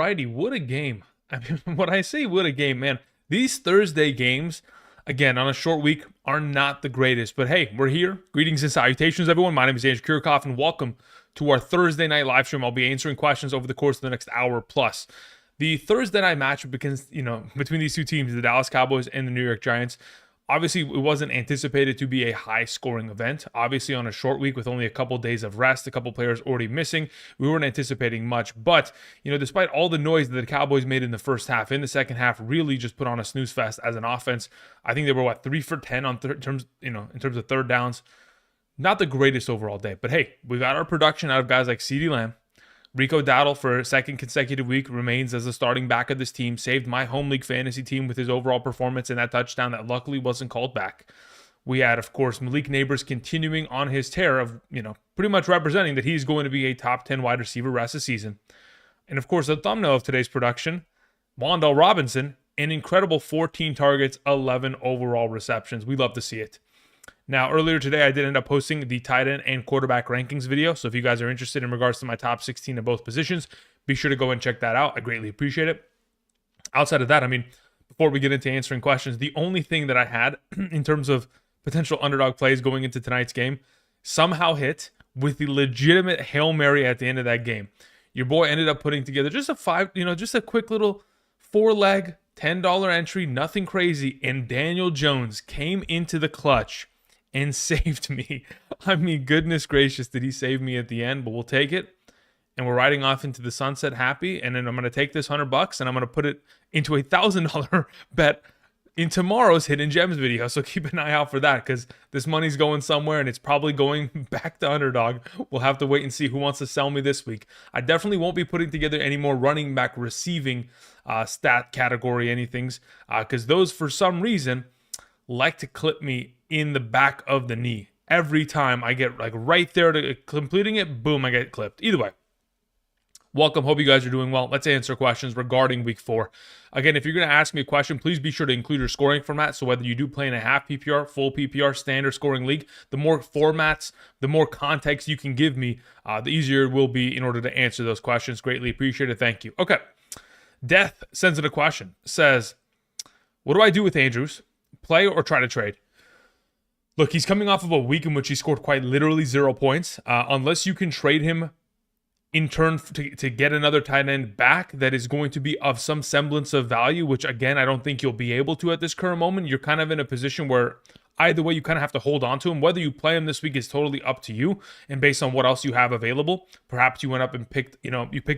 righty, what a game. I mean, when I say what a game, man, these Thursday games, again, on a short week, are not the greatest. But hey, we're here. Greetings and salutations, everyone. My name is Andrew Kirchhoff, and welcome to our Thursday night live stream. I'll be answering questions over the course of the next hour plus. The Thursday night matchup begins, between these two teams, the Dallas Cowboys and the New York Giants. Obviously, it wasn't anticipated to be a high-scoring event. Obviously, on a short week with only a couple days of rest, a couple players already missing, we weren't anticipating much. But, despite all the noise that the Cowboys made in the first half, in the second half, really just put on a snooze fest as an offense. I think they were, 3 for 10 in terms of third downs. Not the greatest overall day. But hey, we got our production out of guys like CeeDee Lamb. Rico Dowdle, for a second consecutive week, remains as the starting back of this team. Saved my home league fantasy team with his overall performance and that touchdown that luckily wasn't called back. We had, of course, Malik Neighbors continuing on his tear of, pretty much representing that he's going to be a top 10 wide receiver rest of the season. And, of course, the thumbnail of today's production, Wan'Dale Robinson, an incredible 14 targets, 11 overall receptions. We love to see it. Now, earlier today, I did end up posting the tight end and quarterback rankings video. So if you guys are interested in regards to my top 16 of both positions, be sure to go and check that out. I greatly appreciate it. Outside of that, before we get into answering questions, the only thing that I had in terms of potential underdog plays going into tonight's game somehow hit with the legitimate Hail Mary at the end of that game. Your boy ended up putting together just a quick little 4-leg, $10 entry, nothing crazy. And Daniel Jones came into the clutch and saved me. Goodness gracious, did he save me at the end? But we'll take it. And we're riding off into the sunset happy. And then I'm going to take this $100 and I'm going to put it into a $1,000 bet in tomorrow's Hidden Gems video. So keep an eye out for that, because this money's going somewhere and it's probably going back to Underdog. We'll have to wait and see who wants to sell me this week. I definitely won't be putting together any more running back receiving stat category anythings, because those, for some reason, like to clip me in the back of the knee. Every time I get right there to completing it, boom, I get clipped. Either way, welcome. Hope you guys are doing well. Let's answer questions regarding week 4. Again, if you're going to ask me a question, please be sure to include your scoring format. So whether you do play in a half PPR, full PPR, standard scoring league, the more formats, the more context you can give me, the easier it will be in order to answer those questions. Greatly appreciate it. Thank you. Okay. Death sends in a question. Says, what do I do with Andrews? Play or try to trade? Look, he's coming off of a week in which he scored quite literally 0 points. Unless you can trade him in turn to get another tight end back that is going to be of some semblance of value, which, again, I don't think you'll be able to at this current moment. You're kind of in a position where either way you kind of have to hold on to him. Whether you play him this week is totally up to you and based on what else you have available. Perhaps you went up and picked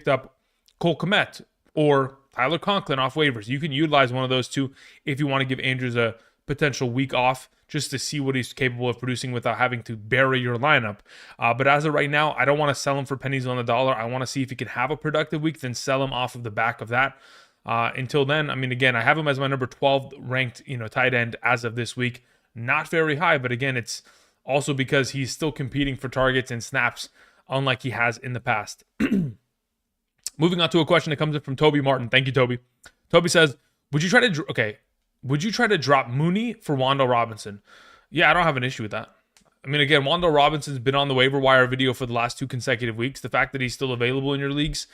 up Cole Kmet or Tyler Conklin off waivers. You can utilize one of those two if you want to give Andrews a potential week off just to see what he's capable of producing without having to bury your lineup. But as of right now, I don't want to sell him for pennies on the dollar. I want to see if he can have a productive week, then sell him off of the back of that. Until then, again, I have him as my number 12 ranked, tight end as of this week. Not very high, but again, it's also because he's still competing for targets and snaps, unlike he has in the past. Moving on to a question that comes in from Toby Martin. Thank you, Toby. Toby says, would you try to drop Mooney for Wan'Dale Robinson? Yeah, I don't have an issue with that. Again, Wan'Dale Robinson's been on the waiver wire video for the last 2 consecutive weeks. The fact that he's still available in your leagues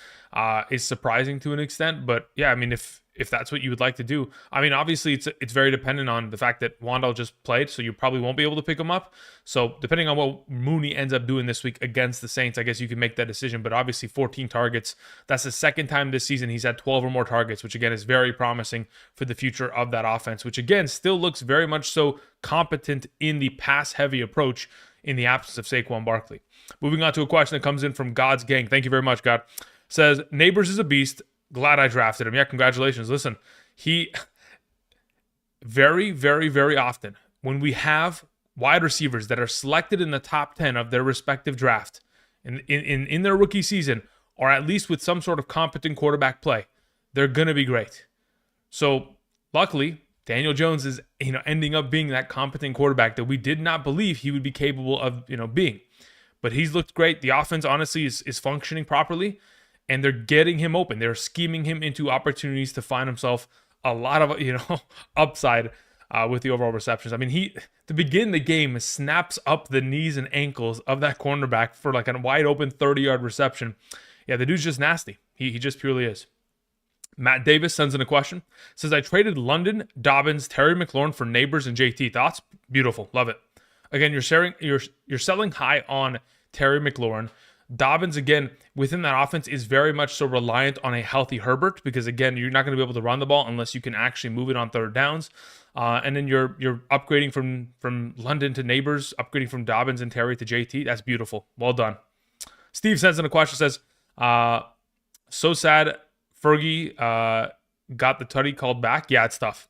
is surprising to an extent. But yeah, if that's what you would like to do. Obviously, it's very dependent on the fact that Wan'Dale just played, so you probably won't be able to pick him up. So depending on what Mooney ends up doing this week against the Saints, I guess you can make that decision. But obviously, 14 targets. That's the second time this season he's had 12 or more targets, which again is very promising for the future of that offense, which again still looks very much so competent in the pass-heavy approach in the absence of Saquon Barkley. Moving on to a question that comes in from God's Gang. Thank you very much, God. Says, Neighbors is a beast. Glad I drafted him. Yeah, congratulations. Listen, he very, very, very often when we have wide receivers that are selected in the top 10 of their respective draft in their rookie season, or at least with some sort of competent quarterback play, they're going to be great. So luckily, Daniel Jones is ending up being that competent quarterback that we did not believe he would be capable of being. But he's looked great. The offense honestly is functioning properly. And they're getting him open. They're scheming him into opportunities to find himself a lot of, upside with the overall receptions. He, to begin the game, snaps up the knees and ankles of that cornerback for like a wide open 30-yard reception. Yeah, the dude's just nasty. He just purely is. Matt Davis sends in a question. Says, I traded London, Dobbins, Terry McLaurin for Neighbors and JT. Thoughts? Beautiful. Love it. Again, you're selling high on Terry McLaurin. Dobbins, again, within that offense is very much so reliant on a healthy Herbert because, again, you're not going to be able to run the ball unless you can actually move it on third downs. And then you're upgrading from London to Neighbors, upgrading from Dobbins and Terry to JT. That's beautiful. Well done. Steve sends in a question, says, so sad Fergie got the tutty called back. Yeah, it's tough.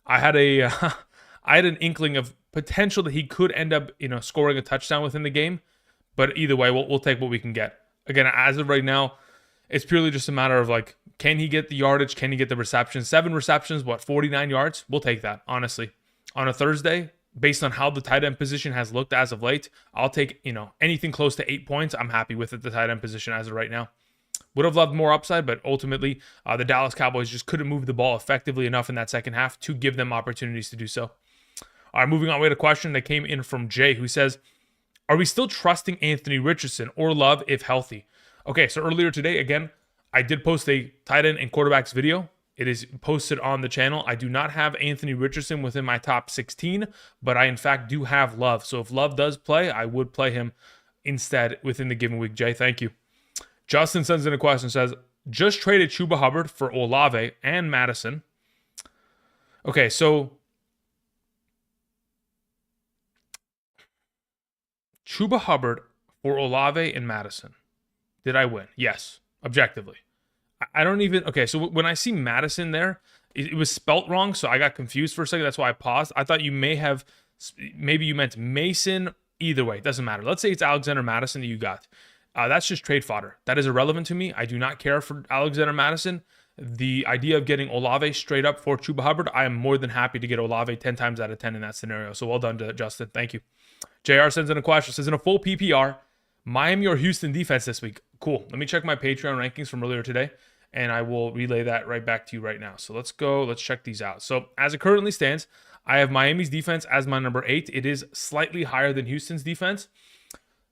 I had an inkling of potential that he could end up, scoring a touchdown within the game. But either way, we'll take what we can get. Again, as of right now, it's purely just a matter of like, can he get the yardage? Can he get the reception? 7 receptions, 49 yards? We'll take that, honestly. On a Thursday, based on how the tight end position has looked as of late, I'll take, anything close to 8 points. I'm happy with it, the tight end position as of right now. Would have loved more upside, but ultimately, the Dallas Cowboys just couldn't move the ball effectively enough in that second half to give them opportunities to do so. All right, moving on. We had a question that came in from Jay, who says, are we still trusting Anthony Richardson or Love if healthy? Okay, so earlier today, again, I did post a tight end and quarterbacks video. It is posted on the channel. I do not have Anthony Richardson within my top 16, but I, in fact, do have Love. So if Love does play, I would play him instead within the given week. Jay, thank you. Justin sends in a question, says, just traded Chuba Hubbard for Olave and Madison. Okay, so Chuba Hubbard for Olave and Madison. Did I win? Yes, objectively. I don't even... Okay, so when I see Madison there, it was spelt wrong, so I got confused for a second. That's why I paused. I thought you maybe you meant Mason. Either way, it doesn't matter. Let's say it's Alexander Madison that you got. That's just trade fodder. That is irrelevant to me. I do not care for Alexander Madison. The idea of getting Olave straight up for Chuba Hubbard, I am more than happy to get Olave 10 times out of 10 in that scenario. So well done to Justin. Thank you. JR sends in a question. Says, in a full PPR, Miami or Houston defense this week? Cool. Let me check my Patreon rankings from earlier today, and I will relay that right back to you right now. So let's go. Let's check these out. So as it currently stands, I have Miami's defense as my number 8. It is slightly higher than Houston's defense.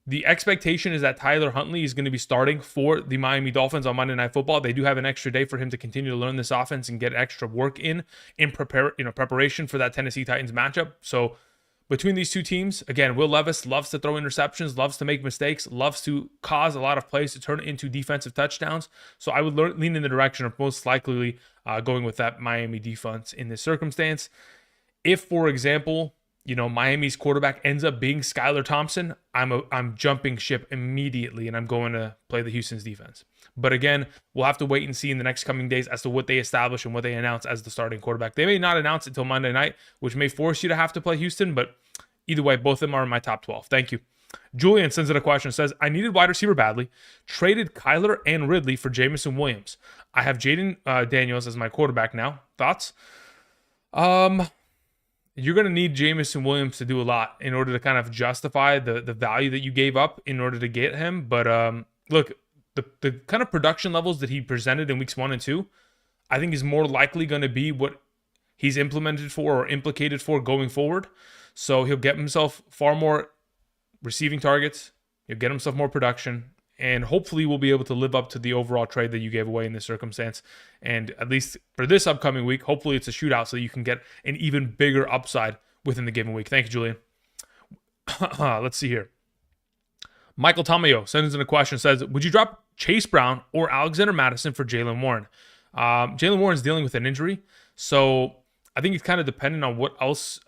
The expectation is that Tyler Huntley is going to be starting for the Miami Dolphins on Monday Night Football. They do have an extra day for him to continue to learn this offense and get extra work in preparation for that Tennessee Titans matchup. So between these two teams, again, Will Levis loves to throw interceptions, loves to make mistakes, loves to cause a lot of plays to turn into defensive touchdowns. So I would lean in the direction of most likely going with that Miami defense in this circumstance. If, for example, Miami's quarterback ends up being Skylar Thompson, I'm jumping ship immediately and I'm going to play the Houston's defense. But again, we'll have to wait and see in the next coming days as to what they establish and what they announce as the starting quarterback. They may not announce it until Monday night, which may force you to have to play Houston, but either way, both of them are in my top 12. Thank you. Julian sends in a question, says, I needed wide receiver badly, traded Kyler and Ridley for Jamison Williams. I have Jaden Daniels as my quarterback now. Thoughts? You're going to need Jamison Williams to do a lot in order to kind of justify the value that you gave up in order to get him. But look, the kind of production levels that he presented in weeks 1 and 2, I think is more likely going to be what he's implemented for or implicated for going forward. So he'll get himself far more receiving targets. He'll get himself more production. And hopefully we'll be able to live up to the overall trade that you gave away in this circumstance. And at least for this upcoming week, hopefully it's a shootout so you can get an even bigger upside within the given week. Thank you, Julian. Let's see here. Michael Tamayo sends in a question, says, would you drop Chase Brown or Alexander Madison for Jaylen Warren? Jaylen Warren's dealing with an injury, so I think it's kind of dependent on what else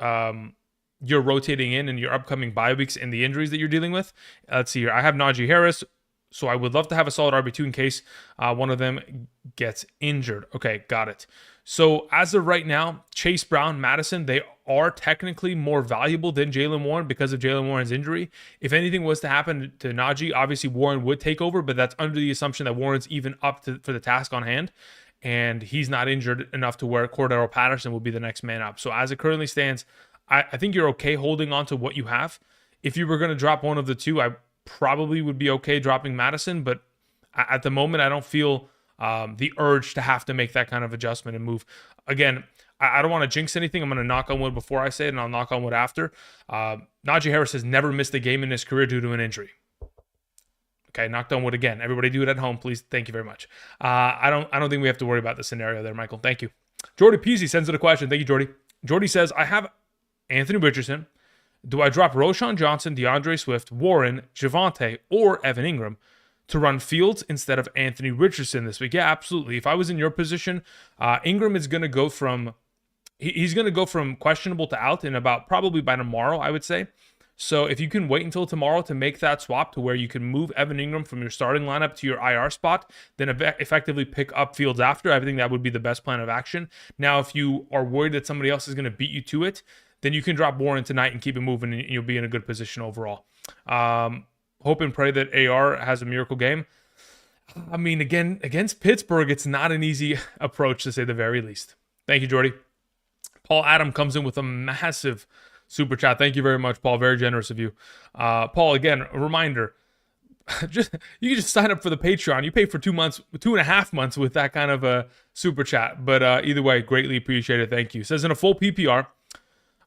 you're rotating in your upcoming bye weeks and the injuries that you're dealing with. Let's see here. I have Najee Harris, so I would love to have a solid RB2 in case one of them gets injured. Okay, got it. So as of right now, Chase Brown, Madison, they are technically more valuable than Jaylen Warren because of Jaylen Warren's injury. If anything was to happen to Najee, obviously Warren would take over, but that's under the assumption that Warren's even up for the task on hand, and he's not injured enough to where Cordero Patterson will be the next man up. So as it currently stands, I think you're okay holding on to what you have. If you were going to drop one of the two, I probably would be okay dropping Madison, but at the moment, I don't feel the urge to have to make that kind of adjustment and move. Again, I don't want to jinx anything. I'm going to knock on wood before I say it, and I'll knock on wood after. Najee Harris has never missed a game in his career due to an injury. Okay, knocked on wood again. Everybody do it at home, please. Thank you very much. I don't think we have to worry about the scenario there, Michael. Thank you. Jordy Peasy sends in a question. Thank you, Jordy. Jordy says, I have Anthony Richardson. Do I drop Roshan Johnson, DeAndre Swift, Warren, Javonte, or Evan Ingram to run Fields instead of Anthony Richardson this week? Yeah, absolutely. If I was in your position, Ingram is going to go from he's going to go from questionable to out in about probably by tomorrow, I would say. So if you can wait until tomorrow to make that swap to where you can move Evan Ingram from your starting lineup to your IR spot, then effectively pick up Fields after, I think that would be the best plan of action. Now, if you are worried that somebody else is going to beat you to it, then you can drop Warren tonight and keep it moving, and you'll be in a good position overall. Hope and pray that AR has a miracle game. I mean, again, against Pittsburgh, it's not an easy approach to say the very least. Thank you, Jordy. Paul Adam comes in with a massive super chat. Thank you very much, Paul. Very generous of you. Paul, again, a reminder. You can just sign up for the Patreon. You pay for 2.5 months with that kind of a super chat. But either way, greatly appreciate it. Thank you. Says in a full PPR.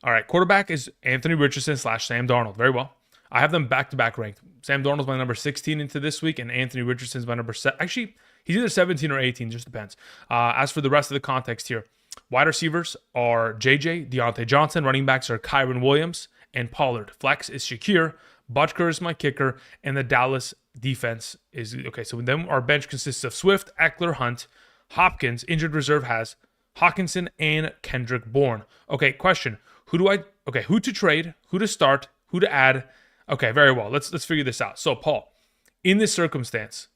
All right, quarterback is Anthony Richardson / Sam Darnold. Very well. I have them back-to-back ranked. Sam Darnold's my number 16 into this week, and Anthony Richardson's my number 7. Actually, he's either 17 or 18, just depends. As for the rest of the context here, wide receivers are JJ, Deontay Johnson. Running backs are Kyren Williams and Pollard. Flex is Shakir. Butker is my kicker. And the Dallas defense is, okay, so then our bench consists of Swift, Eckler, Hunt, Hopkins. Injured reserve has Hawkinson and Kendrick Bourne. Okay, question. Who to trade, who to start, who to add. Okay, very well. Let's figure this out. So, Paul, in this circumstance,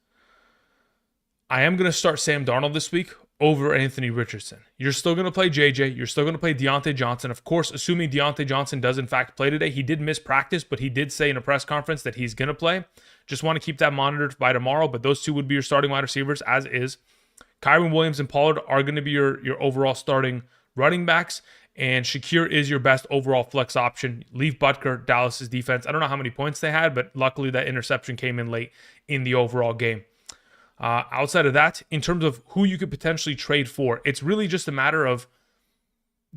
I am going to start Sam Darnold this week over Anthony Richardson. You're still going to play JJ. You're still going to play Deontay Johnson. Of course, assuming Deontay Johnson does in fact play today. He did miss practice, but he did say in a press conference that he's going to play. Just want to keep that monitored by tomorrow, but those two would be your starting wide receivers, as is. Kyren Williams and Pollard are going to be your overall starting running backs, and Shakir is your best overall flex option. Leave Butker, Dallas's defense. I don't know how many points they had, but luckily that interception came in late in the overall game. Outside of that, in terms of who you could potentially trade for, it's really just a matter of,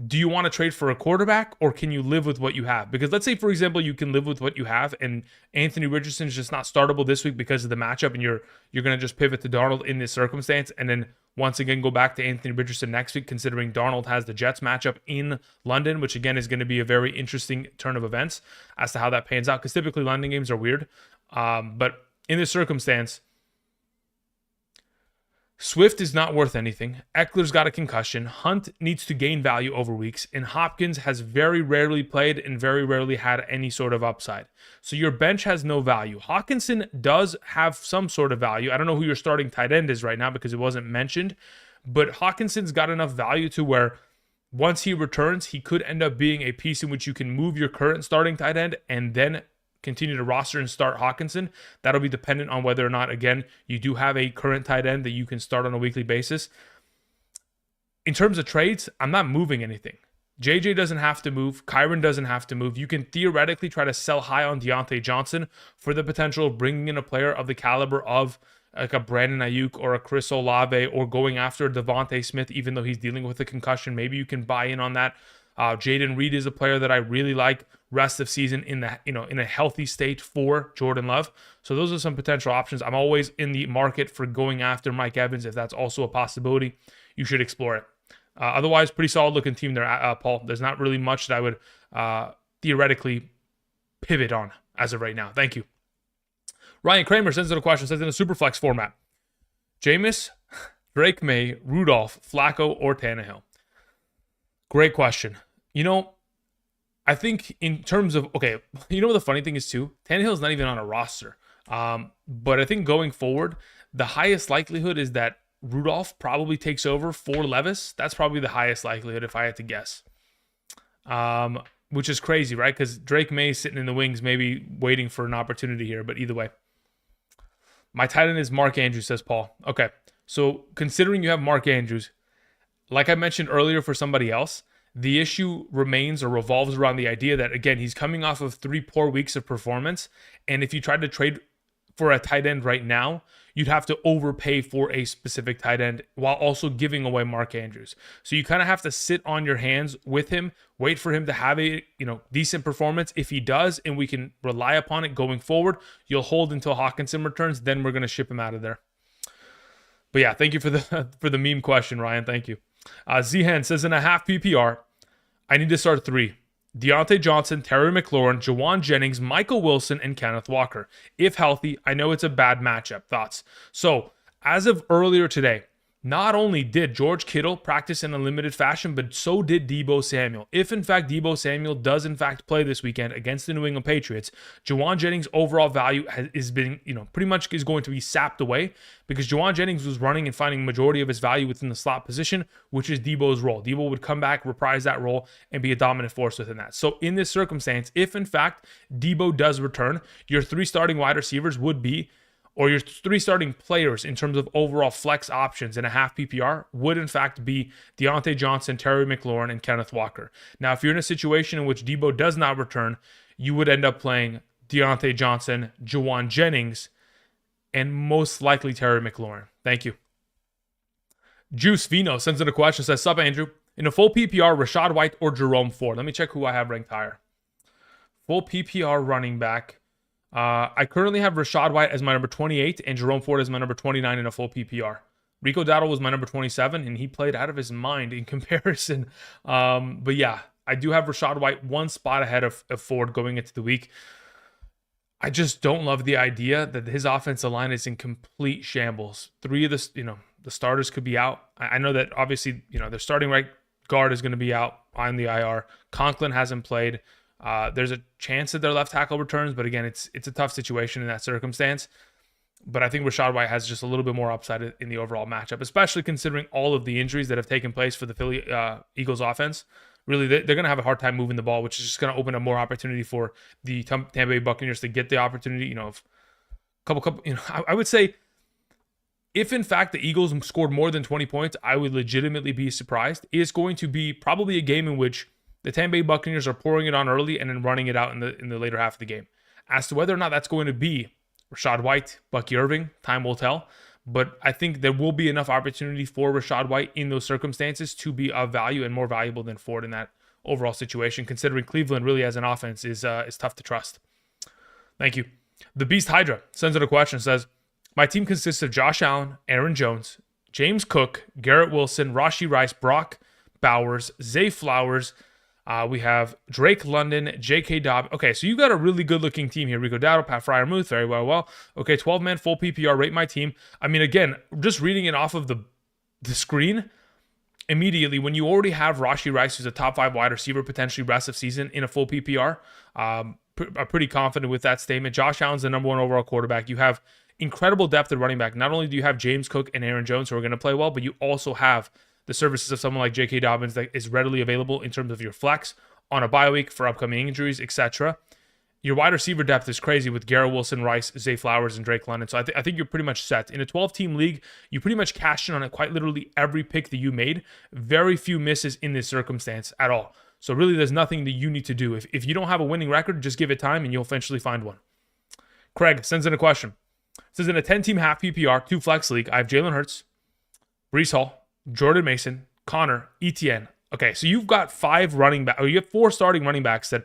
do you want to trade for a quarterback, or can you live with what you have? Because let's say, for example, you can live with what you have and Anthony Richardson is just not startable this week because of the matchup, and you're going to just pivot to Darnold in this circumstance, and then once again go back to Anthony Richardson next week, considering Darnold has the Jets matchup in London, which again is going to be a very interesting turn of events as to how that pans out, because typically London games are weird. But in this circumstance, Swift is not worth anything. Eckler's got a concussion. Hunt needs to gain value over weeks. And Hopkins has very rarely played and very rarely had any sort of upside. So your bench has no value. Hawkinson does have some sort of value. I don't know who your starting tight end is right now because it wasn't mentioned. But Hawkinson's got enough value to where once he returns, he could end up being a piece in which you can move your current starting tight end and then continue to roster and start Hawkinson. That'll be dependent on whether or not, again, you do have a current tight end that you can start on a weekly basis. In terms of trades, I'm not moving anything. JJ doesn't have to move. Kyren doesn't have to move. You can theoretically try to sell high on Deontay Johnson for the potential of bringing in a player of the caliber of like a Brandon Ayuk or a Chris Olave, or going after Devontae Smith, even though he's dealing with a concussion. Maybe you can buy in on that. Jaden Reed is a player that I really like rest of season in a healthy state for Jordan Love. So those are some potential options. I'm always in the market for going after Mike Evans. If that's also a possibility, you should explore it. Otherwise, pretty solid looking team there, Paul. There's not really much that I would theoretically pivot on as of right now. Thank you. Ryan Kramer sends in a question, says in a Superflex format, Jameis, Drake May, Rudolph, Flacco, or Tannehill? Great question. I think in terms of, okay, what the funny thing is too? Tannehill's not even on a roster. But I think going forward, the highest likelihood is that Rudolph probably takes over for Levis. That's probably the highest likelihood if I had to guess. Which is crazy, right? Because Drake May is sitting in the wings, maybe waiting for an opportunity here. But either way, my tight end is Mark Andrews, says Paul. Okay, so considering you have Mark Andrews, like I mentioned earlier for somebody else, the issue remains or revolves around the idea that, again, he's coming off of 3 poor weeks of performance. And if you tried to trade for a tight end right now, you'd have to overpay for a specific tight end while also giving away Mark Andrews. So you kind of have to sit on your hands with him, wait for him to have a decent performance. If he does, and we can rely upon it going forward, you'll hold until Hawkinson returns. Then we're going to ship him out of there. But yeah, thank you for the meme question, Ryan. Thank you. Zihan says in a half PPR, I need to start 3. Deontay Johnson, Terry McLaurin, Jawan Jennings, Michael Wilson, and Kenneth Walker. If healthy, I know it's a bad matchup. Thoughts? So, as of earlier today, not only did George Kittle practice in a limited fashion, but so did Deebo Samuel. If, in fact, Deebo Samuel does, in fact, play this weekend against the New England Patriots, Jawan Jennings' overall value is been, pretty much is going to be sapped away because Jawan Jennings was running and finding majority of his value within the slot position, which is Deebo's role. Deebo would come back, reprise that role, and be a dominant force within that. So, in this circumstance, if, in fact, Deebo does return, your 3 starting wide receivers would be, or your 3 starting players in terms of overall flex options in a half PPR would in fact be Deontay Johnson, Terry McLaurin, and Kenneth Walker. Now, if you're in a situation in which Deebo does not return, you would end up playing Deontay Johnson, Jawan Jennings, and most likely Terry McLaurin. Thank you. Juice Vino sends in a question, says, sup, Andrew? In a full PPR, Rachaad White or Jerome Ford? Let me check who I have ranked higher. Full PPR running back. I currently have Rachaad White as my number 28 and Jerome Ford as my number 29 in a full PPR. Rico Dowdle was my number 27, and he played out of his mind in comparison. But yeah, I do have Rachaad White 1 spot ahead of Ford going into the week. I just don't love the idea that his offensive line is in complete shambles. 3 of the starters could be out. I know that obviously, their starting right guard is going to be out on the IR. Conklin hasn't played. There's a chance that their left tackle returns, but again, it's a tough situation in that circumstance. But I think Rachaad White has just a little bit more upside in the overall matchup, especially considering all of the injuries that have taken place for the Philly Eagles offense. Really, they're going to have a hard time moving the ball, which is just going to open up more opportunity for the Tampa Bay Buccaneers to get the opportunity. I would say if in fact the Eagles scored more than 20 points, I would legitimately be surprised. It's going to be probably a game in which the Tampa Bay Buccaneers are pouring it on early and then running it out in the later half of the game. As to whether or not that's going to be Rachaad White, Bucky Irving, time will tell. But I think there will be enough opportunity for Rachaad White in those circumstances to be of value and more valuable than Ford in that overall situation, considering Cleveland really as an offense is tough to trust. Thank you. The Beast Hydra sends in a question, says, my team consists of Josh Allen, Aaron Jones, James Cook, Garrett Wilson, Rashee Rice, Brock Bowers, Zay Flowers. We have Drake London, J.K. Dobbins. Okay, so you've got a really good-looking team here. Rico Dowdle, Pat Fryermuth, very well. Okay, 12-man full PPR, rate my team. I mean, again, just reading it off of the screen, immediately, when you already have Rashee Rice, who's a top 5 wide receiver, potentially rest of season in a full PPR, I'm pretty confident with that statement. Josh Allen's the number 1 overall quarterback. You have incredible depth at running back. Not only do you have James Cook and Aaron Jones who are going to play well, but you also have the services of someone like J.K. Dobbins that is readily available in terms of your flex on a bye week for upcoming injuries, etc. Your wide receiver depth is crazy with Garrett Wilson, Rice, Zay Flowers, and Drake London. So I think you're pretty much set. In a 12-team league, you pretty much cashed in on it quite literally every pick that you made. Very few misses in this circumstance at all. So really, there's nothing that you need to do. If you don't have a winning record, just give it time and you'll eventually find one. Craig sends in a question. Says, in a 10-team half PPR, 2 flex league, I have Jalen Hurts, Breece Hall, Jordan Mason, Connor, Etienne. Okay, so you've got 5 running back, or you have 4 starting running backs that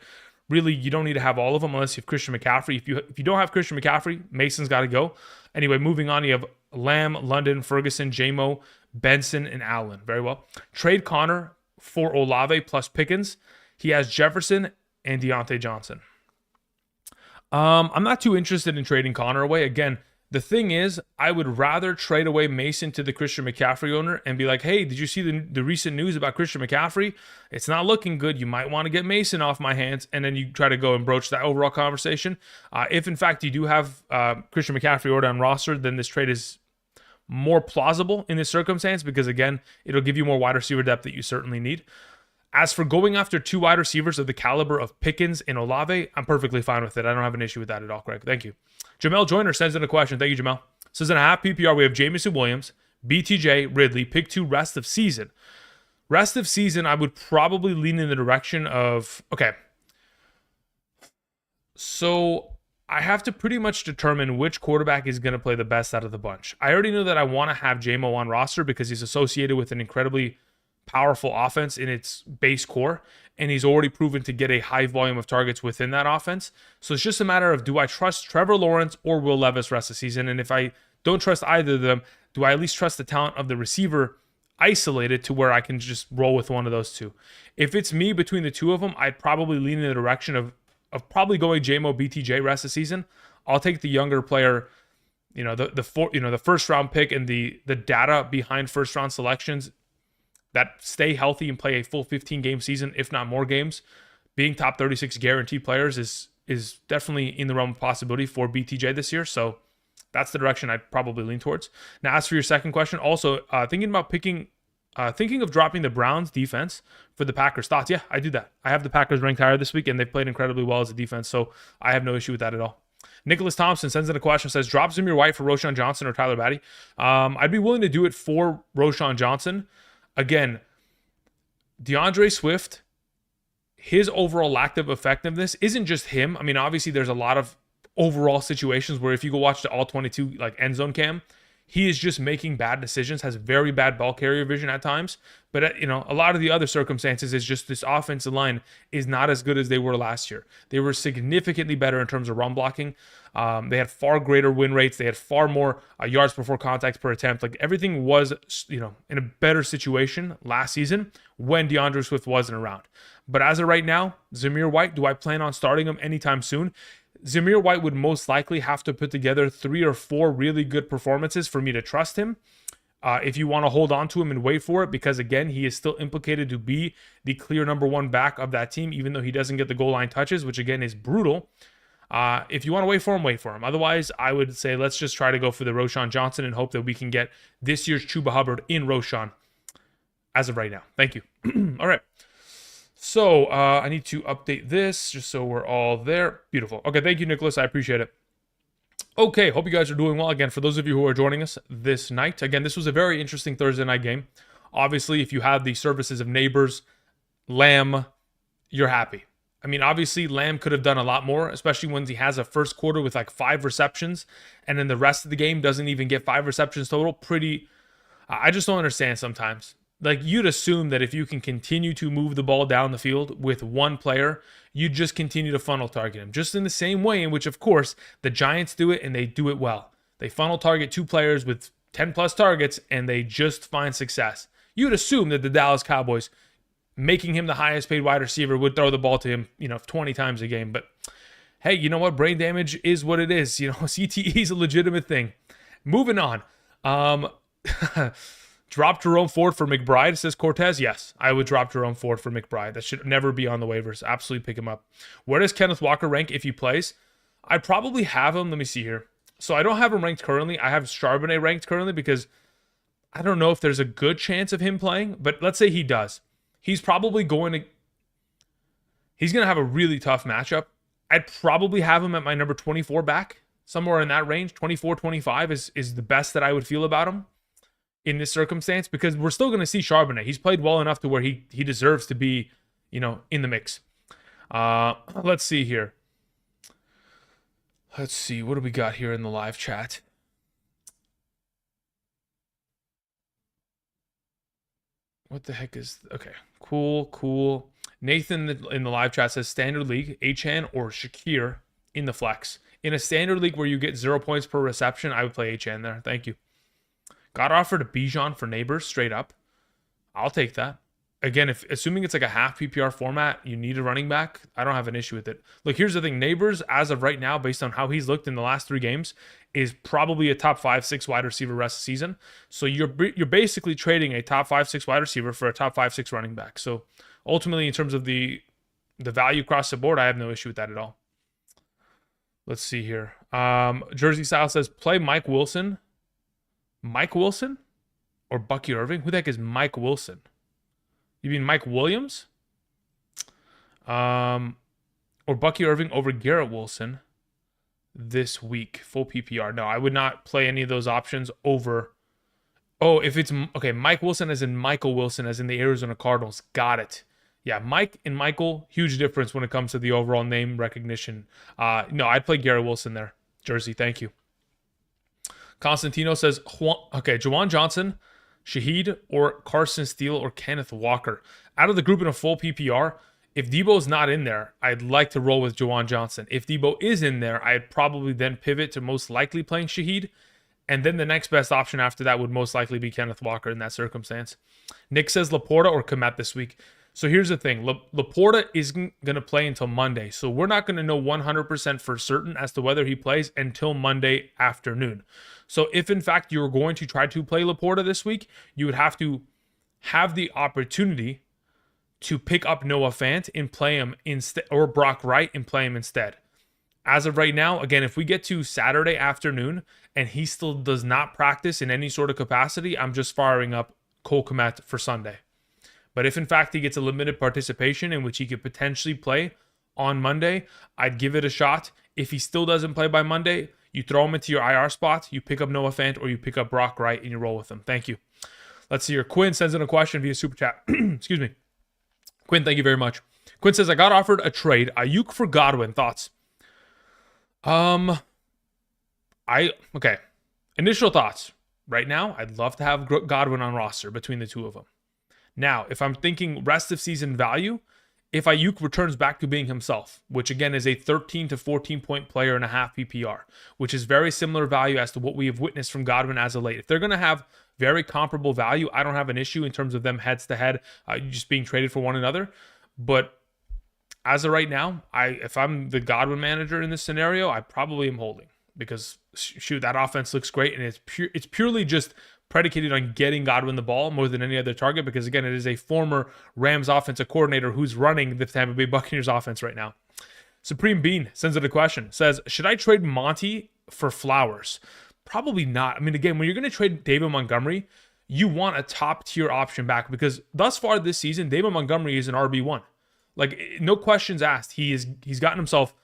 really you don't need to have all of them unless you have Christian McCaffrey. If you don't have Christian McCaffrey, Mason's got to go. Anyway, moving on, you have Lamb, London, Ferguson, J-Mo, Benson, and Allen. Very well. Trade Connor for Olave plus Pickens. He has Jefferson and Deontay Johnson. I'm not too interested in trading Connor away. Again, the thing is, I would rather trade away Mason to the Christian McCaffrey owner and be like, hey, did you see the recent news about Christian McCaffrey? It's not looking good. You might want to get Mason off my hands. And then you try to go and broach that overall conversation. If, in fact, you do have Christian McCaffrey already on roster, then this trade is more plausible in this circumstance because, again, it'll give you more wide receiver depth that you certainly need. As for going after 2 wide receivers of the caliber of Pickens and Olave, I'm perfectly fine with it. I don't have an issue with that at all, Craig. Thank you. Jamel Joyner sends in a question. Thank you, Jamel. Says, in a half PPR, we have Jameson Williams, BTJ, Ridley, pick 2 rest of season. Rest of season, I would probably lean in the direction of, okay. So I have to pretty much determine which quarterback is going to play the best out of the bunch. I already know that I want to have JMO on roster because he's associated with an incredibly powerful offense in its base core, and he's already proven to get a high volume of targets within that offense. So it's just a matter of, do I trust Trevor Lawrence or Will Levis rest of the season? And if I don't trust either of them, do I at least trust the talent of the receiver isolated to where I can just roll with one of those two? If it's me between the two of them, I'd probably lean in the direction of probably going JMO BTJ rest of the season. I'll take the younger player, the first round pick and the data behind first round selections that stay healthy and play a full 15 game season, if not more games. Being top 36 guaranteed players is definitely in the realm of possibility for BTJ this year. So that's the direction I'd probably lean towards. Now, as for your second question, also thinking of dropping the Browns defense for the Packers. Thoughts? Yeah, I do that. I have the Packers ranked higher this week, and they've played incredibly well as a defense, so I have no issue with that at all. Nicholas Thompson sends in a question, says, drop Zamir White for Roshan Johnson or Tyler Batty. I'd be willing to do it for Roshan Johnson. Again, DeAndre Swift, his overall lack of effectiveness isn't just him. I mean, obviously, there's a lot of overall situations where if you go watch the all 22 like end zone cam, he is just making bad decisions, has very bad ball carrier vision at times. But, a lot of the other circumstances is just this offensive line is not as good as they were last year. They were significantly better in terms of run blocking. They had far greater win rates. They had far more yards before contact per attempt. Like everything was, in a better situation last season when DeAndre Swift wasn't around. But as of right now, Zamir White, do I plan on starting him anytime soon? Zamir White would most likely have to put together 3 or 4 really good performances for me to trust him. If you want to hold on to him and wait for it, because again, he is still implicated to be the clear number 1 back of that team, even though he doesn't get the goal line touches, which again is brutal. If you want to wait for him, wait for him. Otherwise, I would say let's just try to go for the Roshan Johnson and hope that we can get this year's Chuba Hubbard in Roshan as of right now. Thank you. All right. So I need to update this just so we're all there. Beautiful. Okay, thank you, Nicholas. I appreciate it. Okay, hope you guys are doing well. Again, for those of you who are joining us this night, again, this was a very interesting Thursday night game. Obviously, if you have the services of Neighbors, Lamb, you're happy. I mean, obviously, Lamb could have done a lot more, especially when he has a first quarter with like 5 receptions, and then the rest of the game doesn't even get 5 receptions total. I just don't understand sometimes. Like, you'd assume that if you can continue to move the ball down the field with one player, you just continue to funnel target him. Just in the same way in which, of course, the Giants do it, and they do it well. They funnel target 2 players with 10-plus targets, and they just find success. You'd assume that the Dallas Cowboys, making him the highest paid wide receiver, would throw the ball to him, 20 times a game. But, hey, you know what? Brain damage is what it is. CTE is a legitimate thing. Moving on. Drop Jerome Ford for McBride, says Cortez. Yes, I would drop Jerome Ford for McBride. That should never be on the waivers. Absolutely pick him up. Where does Kenneth Walker rank if he plays? I'd probably have him. Let me see here. So I don't have him ranked currently. I have Charbonnet ranked currently because I don't know if there's a good chance of him playing. But let's say he does. He's probably going to have a really tough matchup. I'd probably have him at my number 24 back. Somewhere in that range. 24, 25 is the best that I would feel about him in this circumstance, because we're still going to see Charbonnet. He's played well enough to where he deserves to be, in the mix. Let's see here. Let's see. What do we got here in the live chat? What the heck is... Okay. Cool. Nathan in the live chat says standard league, Achan or Shakir in the flex. In a standard league where you get 0 points per reception, I would play Achan there. Thank you. Got offered a Bijan for Neighbors straight up. I'll take that. Again, assuming it's like a half PPR format, you need a running back, I don't have an issue with it. Look, here's the thing. Neighbors, as of right now, based on how he's looked in the last 3 games, is probably a top 5-6 wide receiver rest of the season. So you're basically trading a top 5-6 wide receiver for a top 5-6 running back. So ultimately, in terms of the value across the board, I have no issue with that at all. Let's see here. Jersey Style says, play Mike Wilson. Mike Wilson or Bucky Irving? Who the heck is Mike Wilson? You mean Mike Williams? Or Bucky Irving over Garrett Wilson this week, full PPR. No, I would not play any of those options over. Oh, if it's okay, Mike Wilson as in Michael Wilson as in the Arizona Cardinals. Got it. Yeah, Mike and Michael, huge difference when it comes to the overall name recognition. No, I'd play Gary Wilson there. Jersey, thank you. Constantino says, Juwan Johnson, Shaheed, or Carson Steele, or Kenneth Walker. Out of the group in a full PPR, if Debo's not in there, I'd like to roll with Juwan Johnson. If Debo is in there, I'd probably then pivot to most likely playing Shaheed. And then the next best option after that would most likely be Kenneth Walker in that circumstance. Nick says Laporta or Komet this week. So here's the thing. Laporta isn't going to play until Monday. So we're not going to know 100% for certain as to whether he plays until Monday afternoon. So if in fact you're going to try to play Laporta this week, you would have to have the opportunity to pick up Noah Fant and play him instead, or Brock Wright and play him instead. As of right now, again, if we get to Saturday afternoon and he still does not practice in any sort of capacity, I'm just firing up Cole Kmet for Sunday. But if in fact he gets a limited participation in which he could potentially play on Monday, I'd give it a shot. If he still doesn't play by Monday, you throw him into your IR spot, you pick up Noah Fant, or you pick up Brock Wright and you roll with him. Thank you. Let's see here. Quinn sends in a question via Super Chat. Excuse me. Quinn, thank you very much. Quinn says, I got offered a trade. Ayuk for Godwin. Thoughts? Okay. Initial thoughts. Right now, I'd love to have Godwin on roster between the two of them. Now, if I'm thinking rest of season value, if Ayuk returns back to being himself, which again is a 13 to 14 point player and a half PPR, which is very similar value as to what we have witnessed from Godwin as of late. If they're going to have very comparable value, I don't have an issue in terms of them heads to head, just being traded for one another. But as of right now, if I'm the Godwin manager in this scenario, I probably am holding because shoot, that offense looks great, and it's purely just predicated on getting Godwin the ball more than any other target because, again, it is a former Rams offensive coordinator who's running the Tampa Bay Buccaneers offense right now. Supreme Bean sends it a question. Says, should I trade Monty for Flowers? Probably not. I mean, again, when you're going to trade David Montgomery, you want a top-tier option back because thus far this season, David Montgomery is an RB1. Like, no questions asked. He's gotten himself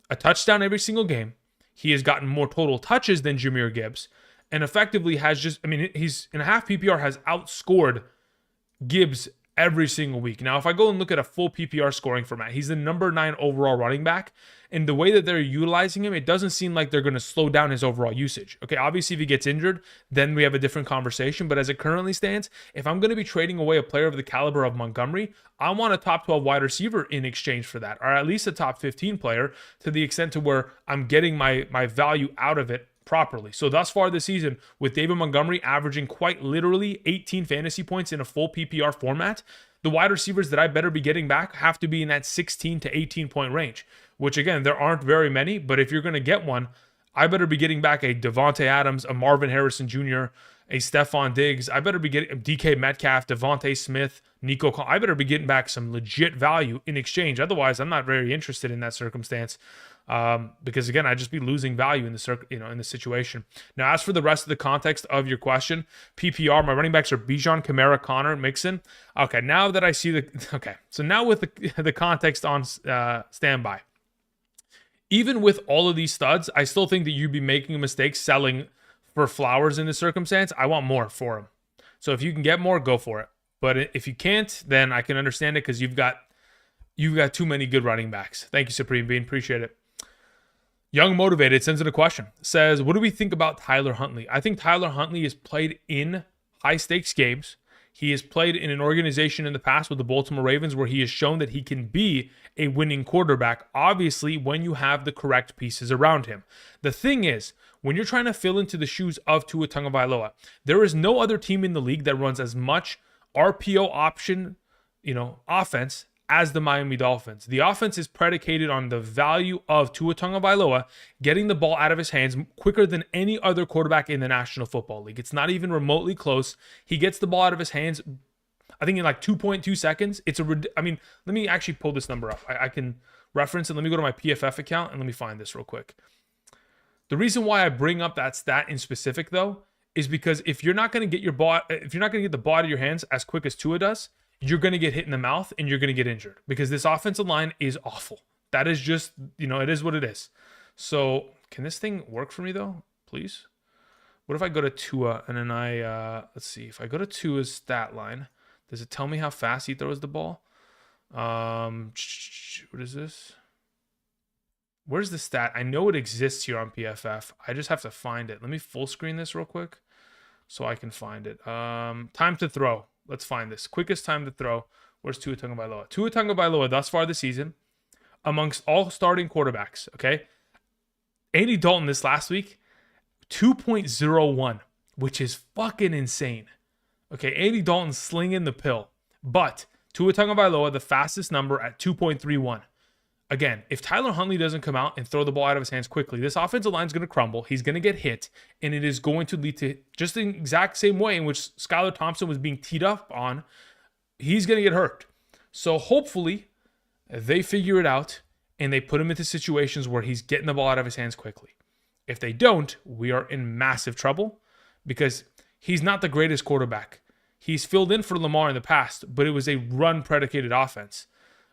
a touchdown every single game. He has gotten more total touches than Jahmyr Gibbs. And effectively he's in a half PPR has outscored Gibbs every single week. Now, if I go and look at a full PPR scoring format, he's the number 9 overall running back. And the way that they're utilizing him, it doesn't seem like they're going to slow down his overall usage. Okay, obviously, if he gets injured, then we have a different conversation. But as it currently stands, if I'm going to be trading away a player of the caliber of Montgomery, I want a top 12 wide receiver in exchange for that, or at least a top 15 player to the extent to where I'm getting my value out of it properly. So thus far this season, with David Montgomery averaging quite literally 18 fantasy points in a full PPR format, the wide receivers that I better be getting back have to be in that 16 to 18 point range, which again, there aren't very many, but if you're going to get one, I better be getting back a Devontae Adams, a Marvin Harrison Jr., a Stephon Diggs. I better be getting DK Metcalf, Devontae Smith, Nico. I better be getting back some legit value in exchange. Otherwise, I'm not very interested in that circumstance. Because again, I'd just be losing value in the situation. Now, as for the rest of the context of your question, PPR, my running backs are Bijan, Kamara, Connor, Mixon. Okay, now that I see so now with the context on standby, even with all of these studs, I still think that you'd be making a mistake selling for Flowers in this circumstance. I want more for him. So if you can get more, go for it. But if you can't, then I can understand it because you've got too many good running backs. Thank you, Supreme Bean. Appreciate it. Young Motivated sends in a question. Says, what do we think about Tyler Huntley? I think Tyler Huntley has played in high-stakes games. He has played in an organization in the past with the Baltimore Ravens where he has shown that he can be a winning quarterback, obviously, when you have the correct pieces around him. The thing is, when you're trying to fill into the shoes of Tua Tagovailoa, there is no other team in the league that runs as much RPO option, offense as the Miami Dolphins. The offense is predicated on the value of Tua Tagovailoa getting the ball out of his hands quicker than any other quarterback in the National Football League. It's not even remotely close. He gets the ball out of his hands, I think, in like 2.2 seconds. Let me actually pull this number up. I can reference it. Let me go to my PFF account and let me find this real quick. The reason why I bring up that stat in specific, though, is because if you're not going to get the ball out of your hands as quick as Tua does, you're going to get hit in the mouth and you're going to get injured because this offensive line is awful. That is just, it is what it is. So can this thing work for me though, please? What if I go to Tua and then let's see, if I go to Tua's stat line, does it tell me how fast he throws the ball? What is this? Where's the stat? I know it exists here on PFF. I just have to find it. Let me full screen this real quick so I can find it. Time to throw. Let's find this. Quickest time to throw. Where's Tua Tagovailoa? Tua Tagovailoa thus far this season, amongst all starting quarterbacks, okay? Andy Dalton this last week, 2.01, which is fucking insane. Okay, Andy Dalton slinging the pill. But Tua Tagovailoa, the fastest number at 2.31. Again, if Tyler Huntley doesn't come out and throw the ball out of his hands quickly, this offensive line is going to crumble. He's going to get hit, and it is going to lead to just the exact same way in which Skylar Thompson was being teed up on. He's going to get hurt. So hopefully they figure it out and they put him into situations where he's getting the ball out of his hands quickly. If they don't, we are in massive trouble because he's not the greatest quarterback. He's filled in for Lamar in the past, but it was a run-predicated offense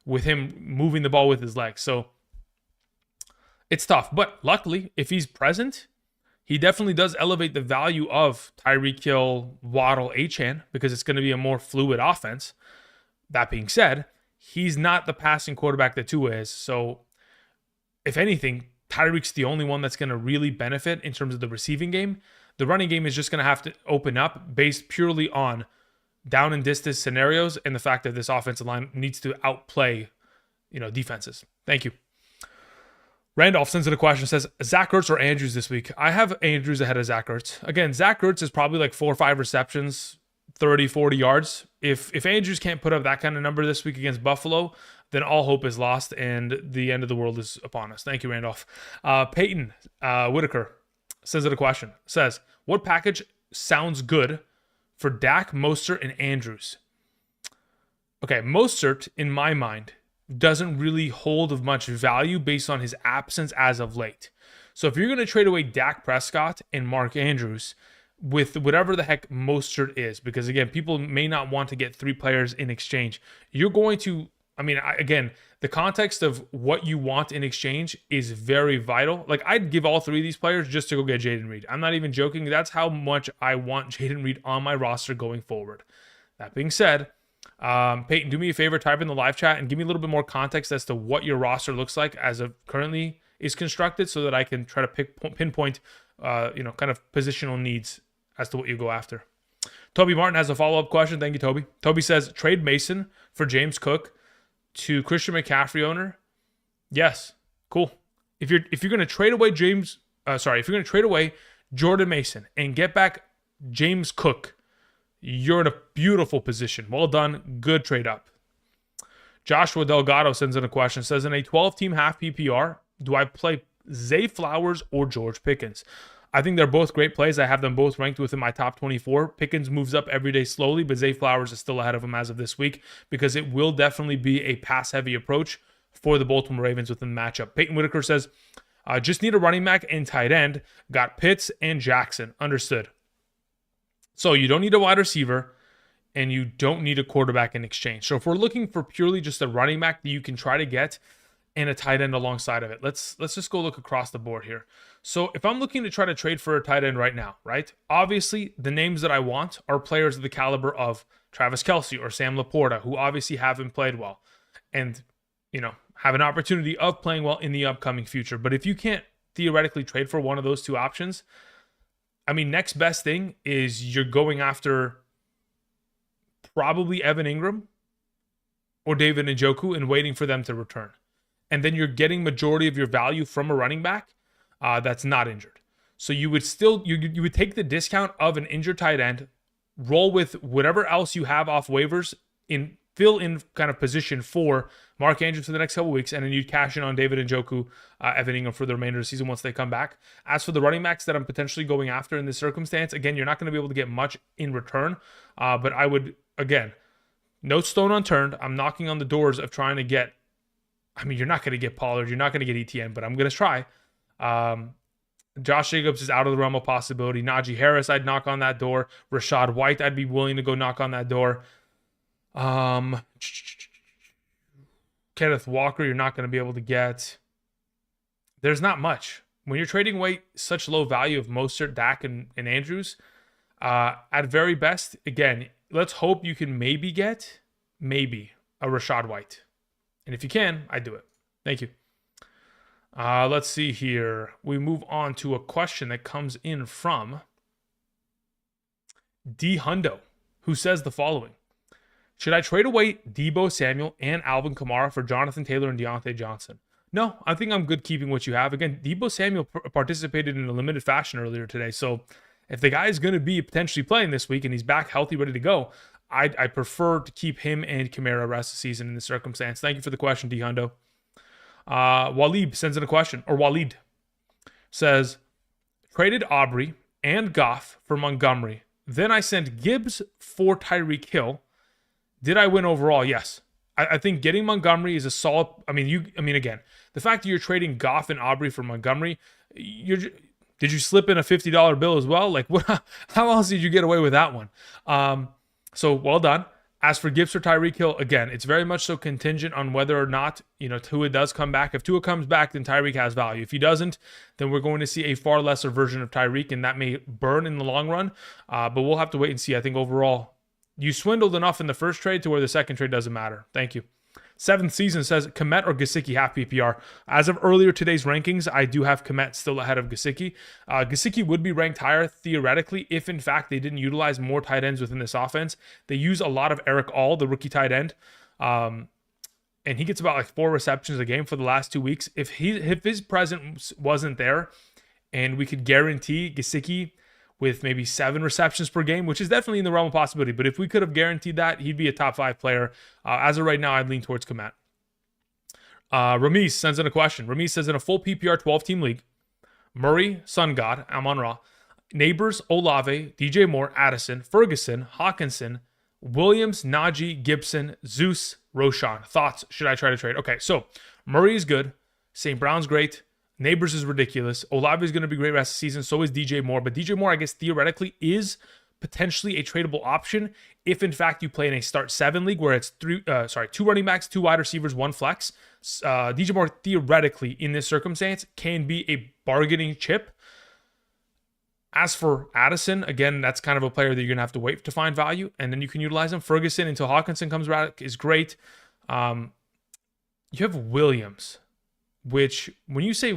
with him moving the ball with his legs. So it's tough. But luckily, if he's present, he definitely does elevate the value of Tyreek Hill, Waddle, Achane because it's going to be a more fluid offense. That being said, he's not the passing quarterback that Tua is. So if anything, Tyreek's the only one that's going to really benefit in terms of the receiving game. The running game is just going to have to open up based purely on down and distance scenarios and the fact that this offensive line needs to outplay, defenses. Thank you. Randolph sends in a question, says, Zach Ertz or Andrews this week? I have Andrews ahead of Zach Ertz. Again, Zach Ertz is probably like 4 or 5 receptions, 30, 40 yards. If Andrews can't put up that kind of number this week against Buffalo, then all hope is lost and the end of the world is upon us. Thank you, Randolph. Peyton Whitaker sends in a question, says, what package sounds good for Dak, Mostert, and Andrews? Okay, Mostert, in my mind, doesn't really hold of much value based on his absence as of late. So if you're going to trade away Dak Prescott and Mark Andrews with whatever the heck Mostert is, because again, people may not want to get 3 players in exchange, you're going to, again, the context of what you want in exchange is very vital. Like, I'd give all 3 of these players just to go get Jayden Reed. I'm not even joking. That's how much I want Jayden Reed on my roster going forward. That being said, Peyton, do me a favor, type in the live chat and give me a little bit more context as to what your roster looks like as of currently is constructed so that I can try to pinpoint, kind of positional needs as to what you go after. Toby Martin has a follow-up question. Thank you, Toby. Toby says, trade Mason for James Cook to Christian McCaffrey owner. Yes. Cool. If you're going to trade away if you're going to trade away Jordan Mason and get back James Cook, you're in a beautiful position. Well done. Good trade up. Joshua Delgado sends in a question. Says, in a 12-team half PPR, do I play Zay Flowers or George Pickens? I think they're both great plays. I have them both ranked within my top 24. Pickens moves up every day slowly, but Zay Flowers is still ahead of him as of this week because it will definitely be a pass-heavy approach for the Baltimore Ravens within the matchup. Peyton Whitaker says, just need a running back and tight end. Got Pitts and Jackson. Understood. So you don't need a wide receiver and you don't need a quarterback in exchange. So if we're looking for purely just a running back that you can try to get and a tight end alongside of it, let's just go look across the board here. So if I'm looking to try to trade for a tight end right now, right? Obviously, the names that I want are players of the caliber of Travis Kelce or Sam Laporta, who obviously haven't played well and, have an opportunity of playing well in the upcoming future. But if you can't theoretically trade for one of those 2 options, next best thing is you're going after probably Evan Ingram or David Njoku and waiting for them to return. And then you're getting majority of your value from a running back that's not injured. So you would still, you would take the discount of an injured tight end, roll with whatever else you have off waivers, fill in kind of position for Mark Andrews for the next couple weeks, and then you'd cash in on David Njoku, Evan Ingram for the remainder of the season once they come back. As for the running backs that I'm potentially going after in this circumstance, again, you're not going to be able to get much in return, but I would, again, no stone unturned. I'm knocking on the doors of trying to get, you're not going to get Pollard, you're not going to get ETN, but I'm going to try. Josh Jacobs is out of the realm of possibility. Najee Harris, I'd knock on that door. Rashad White, I'd be willing to go knock on that door. Kenneth Walker, you're not going to be able to get. There's not much. When you're trading away such low value of Mostert, Dak, and Andrews, at very best, again, let's hope you can maybe get a Rashad White. And if you can, I'd do it. Thank you. Let's see here. We move on to a question that comes in from D Hundo, who says the following. Should I trade away Deebo Samuel and Alvin Kamara for Jonathan Taylor and Deontay Johnson? No, I think I'm good keeping what you have. Again, Deebo Samuel participated in a limited fashion earlier today. So if the guy is going to be potentially playing this week and he's back healthy, ready to go, I prefer to keep him and Kamara rest of the season in this circumstance. Thank you for the question, D Hundo. Walid sends in a question, or Walid says, traded Aubrey and Goff for Montgomery. Then I sent Gibbs for Tyreek Hill. Did I win overall? Yes. I think getting Montgomery is a solid. Again, the fact that you're trading Goff and Aubrey for Montgomery, did you slip in a $50 bill as well? Like, what? How else did you get away with that one? So well done. As for Gibbs or Tyreek Hill, again, it's very much so contingent on whether or not, Tua does come back. If Tua comes back, then Tyreek has value. If he doesn't, then we're going to see a far lesser version of Tyreek, and that may burn in the long run. But we'll have to wait and see. I think overall, you swindled enough in the first trade to where the second trade doesn't matter. Thank you. Seventh Season says, Komet or Gesicki half PPR. As of earlier today's rankings, I do have Komet still ahead of Gesicki. Gesicki would be ranked higher theoretically if, in fact, they didn't utilize more tight ends within this offense. They use a lot of Eric All, the rookie tight end, and he gets about 4 receptions a game for the last 2 weeks. If his presence wasn't there, and we could guarantee Gesicki with maybe 7 receptions per game, which is definitely in the realm of possibility. But if we could have guaranteed that, he'd be a top 5 player. As of right now, I'd lean towards Komet. Ramiz sends in a question. Ramiz says, in a full PPR 12-team league, Murray, Sun God, Amon-Ra, Neighbors, Olave, DJ Moore, Addison, Ferguson, Hawkinson, Williams, Najee, Gibson, Zeus, Roshan. Thoughts? Should I try to trade? Okay, so Murray is good. St. Brown's great. Neighbors is ridiculous. Olave is going to be great rest of the season. So is DJ Moore. But DJ Moore, I guess, theoretically is potentially a tradable option if, in fact, you play in a start 7 league where it's 2 running backs, 2 wide receivers, 1 flex. DJ Moore, theoretically, in this circumstance, can be a bargaining chip. As for Addison, again, that's kind of a player that you're going to have to wait to find value, and then you can utilize him. Ferguson until Hawkinson comes back is great. You have Williams, which when you say,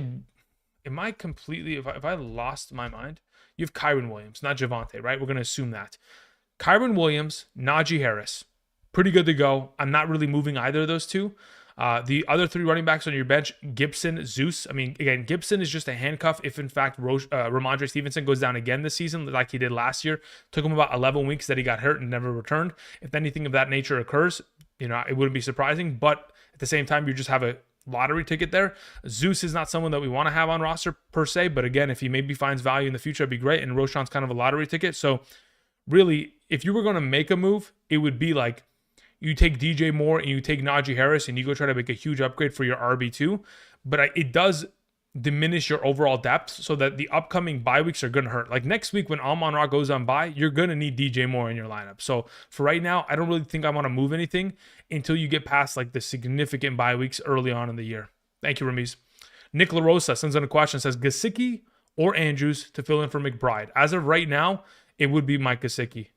am I completely, if I lost my mind? You have Kyron Williams, not Javonte, right? We're going to assume that. Kyron Williams, Najee Harris, pretty good to go. I'm not really moving either of those two. The other 3 running backs on your bench, Gibson, Zeus. Again, Gibson is just a handcuff if, in fact, Ramondre Stevenson goes down again this season like he did last year. Took him about 11 weeks that he got hurt and never returned. If anything of that nature occurs, it wouldn't be surprising. But at the same time, you just have a lottery ticket there. Zeus is not someone that we want to have on roster per se, but again, if he maybe finds value in the future, it'd be great. And Roshan's kind of a lottery ticket. So really, if you were going to make a move, it would be like you take DJ Moore and you take Najee Harris and you go try to make a huge upgrade for your RB2. But it does diminish your overall depth so that the upcoming bye weeks are going to hurt. Like next week when Amon-Ra goes on bye, you're going to need DJ Moore in your lineup. So for right now, I don't really think I want to move anything until you get past the significant bye weeks early on in the year. Thank you, Ramiz. Nick LaRosa sends in a question, says Gesicki or Andrews to fill in for McBride. As of right now, it would be Mike Gesicki.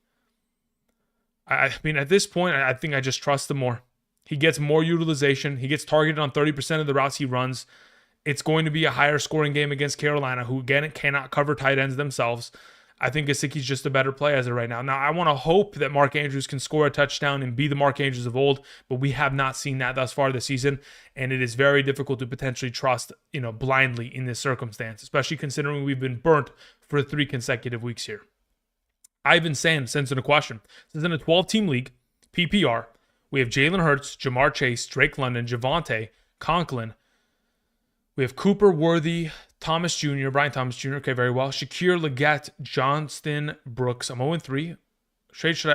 At this point, I think I just trust him more. He gets more utilization. He gets targeted on 30% of the routes he runs. It's going to be a higher scoring game against Carolina, who, again, cannot cover tight ends themselves. I think Gesicki's just a better play as of right now. Now, I want to hope that Mark Andrews can score a touchdown and be the Mark Andrews of old, but we have not seen that thus far this season, and it is very difficult to potentially trust, blindly in this circumstance, especially considering we've been burnt for 3 consecutive weeks here. Ivan Sand sends in a question. This is in a 12-team league, PPR. We have Jalen Hurts, Jamar Chase, Drake London, Javonte, Conklin. We have Cooper, Worthy, Thomas Jr., Brian Thomas Jr., okay, very well. Shakir, Leggett, Johnston, Brooks. I'm 0-3.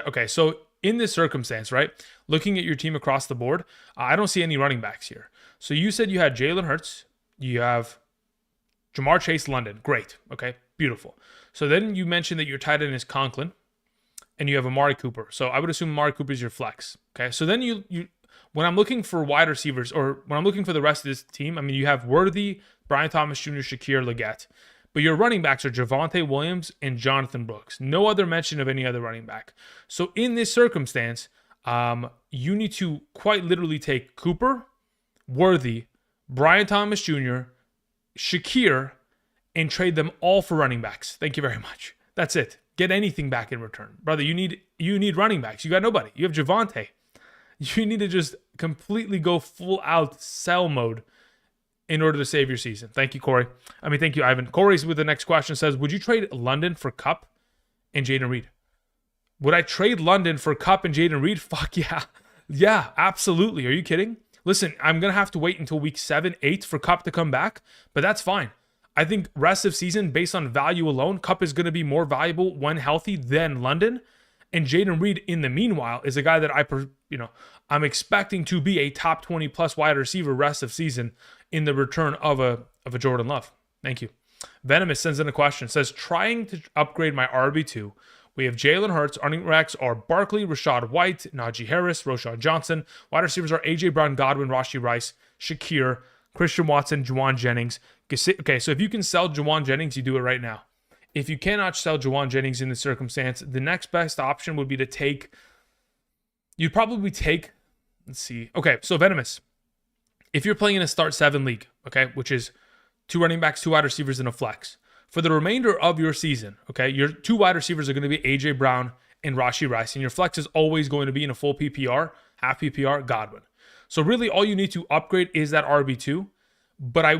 Okay, so in this circumstance, right, looking at your team across the board, I don't see any running backs here. So you said you had Jalen Hurts. You have Jamar Chase, London. Great, okay, beautiful. So then you mentioned that your tight end is Conklin, and you have Amari Cooper. So I would assume Amari Cooper is your flex, okay? So then you when I'm looking for wide receivers, or when I'm looking for the rest of this team, you have Worthy, Brian Thomas Jr., Shakir, Leggett. But your running backs are Javonte Williams and Jonathan Brooks. No other mention of any other running back. So in this circumstance, you need to quite literally take Cooper Worthy, Brian Thomas Jr., Shakir, and trade them all for running backs. Thank you very much. That's it. Get anything back in return. Brother, you need running backs. You got nobody. You have Javonte. You need to just completely go full out sell mode in order to save your season. Thank you, Corey. Thank you, Ivan. Corey's with the next question says, would you trade London for Kupp and Jaden Reed? Would I trade London for Kupp and Jaden Reed? Fuck yeah. Yeah, absolutely. Are you kidding? Listen, I'm going to have to wait until week 7, 8 for Kupp to come back, but that's fine. I think rest of season, based on value alone, Kupp is going to be more valuable when healthy than London. And Jaden Reed, in the meanwhile, is a guy that I'm expecting to be a top 20 plus wide receiver rest of season in the return of a Jordan Love. Thank you. Venomous sends in a question. Says, trying to upgrade my RB2. We have Jalen Hurts. Running backs are Barkley, Rashad White, Najee Harris, Roschon Johnson. Wide receivers are A.J. Brown, Godwin, Rashee Rice, Shakir, Christian Watson, Juwan Jennings. Okay, so if you can sell Juwan Jennings, you do it right now. If you cannot sell Juwan Jennings in this circumstance, the next best option would be to take, let's see. Okay, so Venomous. If you're playing in a start 7 league, okay, which is 2 running backs, 2 wide receivers, and a flex. For the remainder of your season, okay, your 2 wide receivers are going to be A.J. Brown and Rashee Rice, and your flex is always going to be in a full PPR, half PPR, Godwin. So really all you need to upgrade is that RB2, but I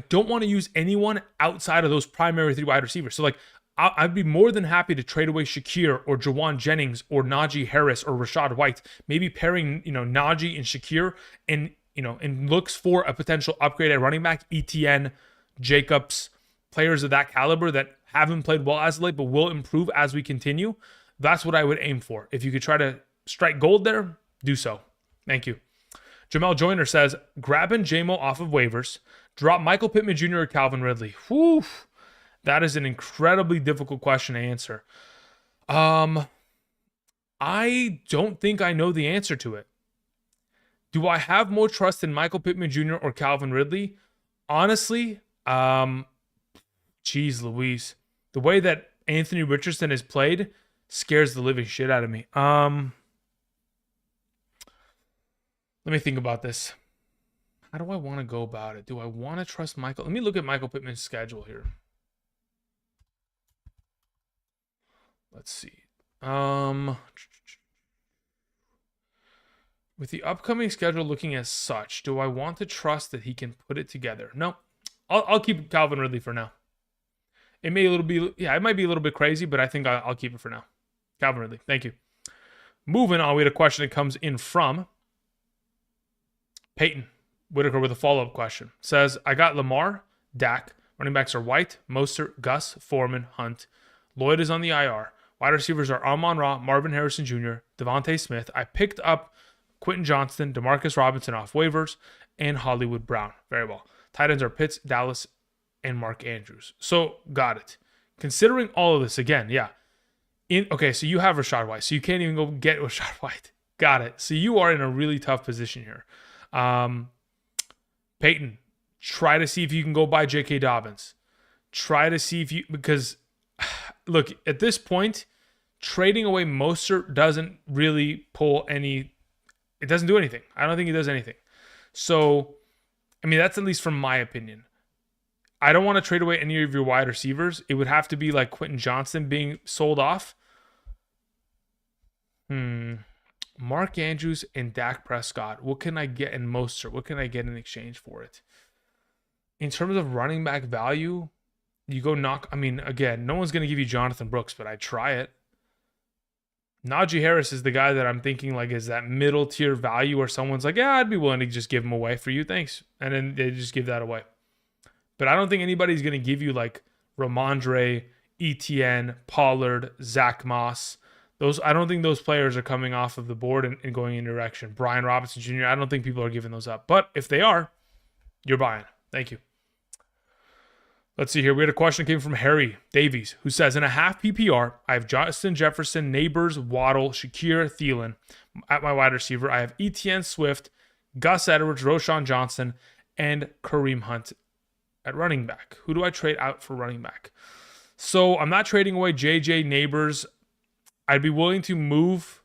don't want to use anyone outside of those primary 3 wide receivers. So like I'd be more than happy to trade away Shakir or Juwan Jennings or Najee Harris or Rashad White, maybe pairing, Najee and Shakir and looks for a potential upgrade at running back, ETN, Jacobs, players of that caliber that haven't played well as of late but will improve as we continue. That's what I would aim for. If you could try to strike gold there, do so. Thank you. Jamel Joyner says, grabbing JMO off of waivers, drop Michael Pittman Jr. or Calvin Ridley. Whew. That is an incredibly difficult question to answer. I don't think I know the answer to it. Do I have more trust in Michael Pittman Jr. or Calvin Ridley? Honestly, geez Louise. The way that Anthony Richardson has played scares the living shit out of me. Let me think about this. How do I want to go about it? Do I want to trust Michael? Let me look at Michael Pittman's schedule here. Let's see. With the upcoming schedule looking as such, do I want to trust that he can put it together? No. I'll keep Calvin Ridley for now. It might be a little bit crazy, but I think I'll keep it for now. Calvin Ridley. Thank you. Moving on, we had a question that comes in from Peyton Whitaker with a follow-up question. Says, I got Lamar, Dak. Running backs are White, Mostert, Gus, Foreman, Hunt. Lloyd is on the IR. Wide receivers are Amon-Ra, Marvin Harrison Jr., Devontae Smith. I picked up Quentin Johnston, Demarcus Robinson off waivers, and Hollywood Brown. Very well. Tight ends are Pitts, Dallas, and Mark Andrews. So, got it. Considering all of this, again, yeah. Okay, so you have Rashad White, so you can't even go get Rashad White. Got it. So you are in a really tough position here. Peyton, try to see if you can go buy J.K. Dobbins. Try to see if you, because, look, at this point, trading away Mostert doesn't really pull any, it doesn't do anything. I don't think it does anything. So, that's at least from my opinion. I don't want to trade away any of your wide receivers. It would have to be like Quentin Johnston being sold off. Mark Andrews and Dak Prescott. What can I get in Mostert? What can I get in exchange for it? In terms of running back value, you go again, no one's going to give you Jonathan Brooks, but I'd try it. Najee Harris is the guy that I'm thinking like is that middle tier value where someone's like, yeah, I'd be willing to just give him away for you. Thanks. And then they just give that away. But I don't think anybody's going to give you like Ramondre, Etienne, Pollard, Zach Moss. I don't think those players are coming off of the board and going in direction. Brian Robinson Jr., I don't think people are giving those up. But if they are, you're buying. Thank you. Let's see here. We had a question that came from Harry Davies, who says, in a half PPR, I have Justin Jefferson, Neighbors, Waddle, Shakir, Thielen. At my wide receiver, I have Etienne Swift, Gus Edwards, Roschon Johnson, and Kareem Hunt at running back. Who do I trade out for running back? So I'm not trading away JJ Neighbors. I'd be willing to move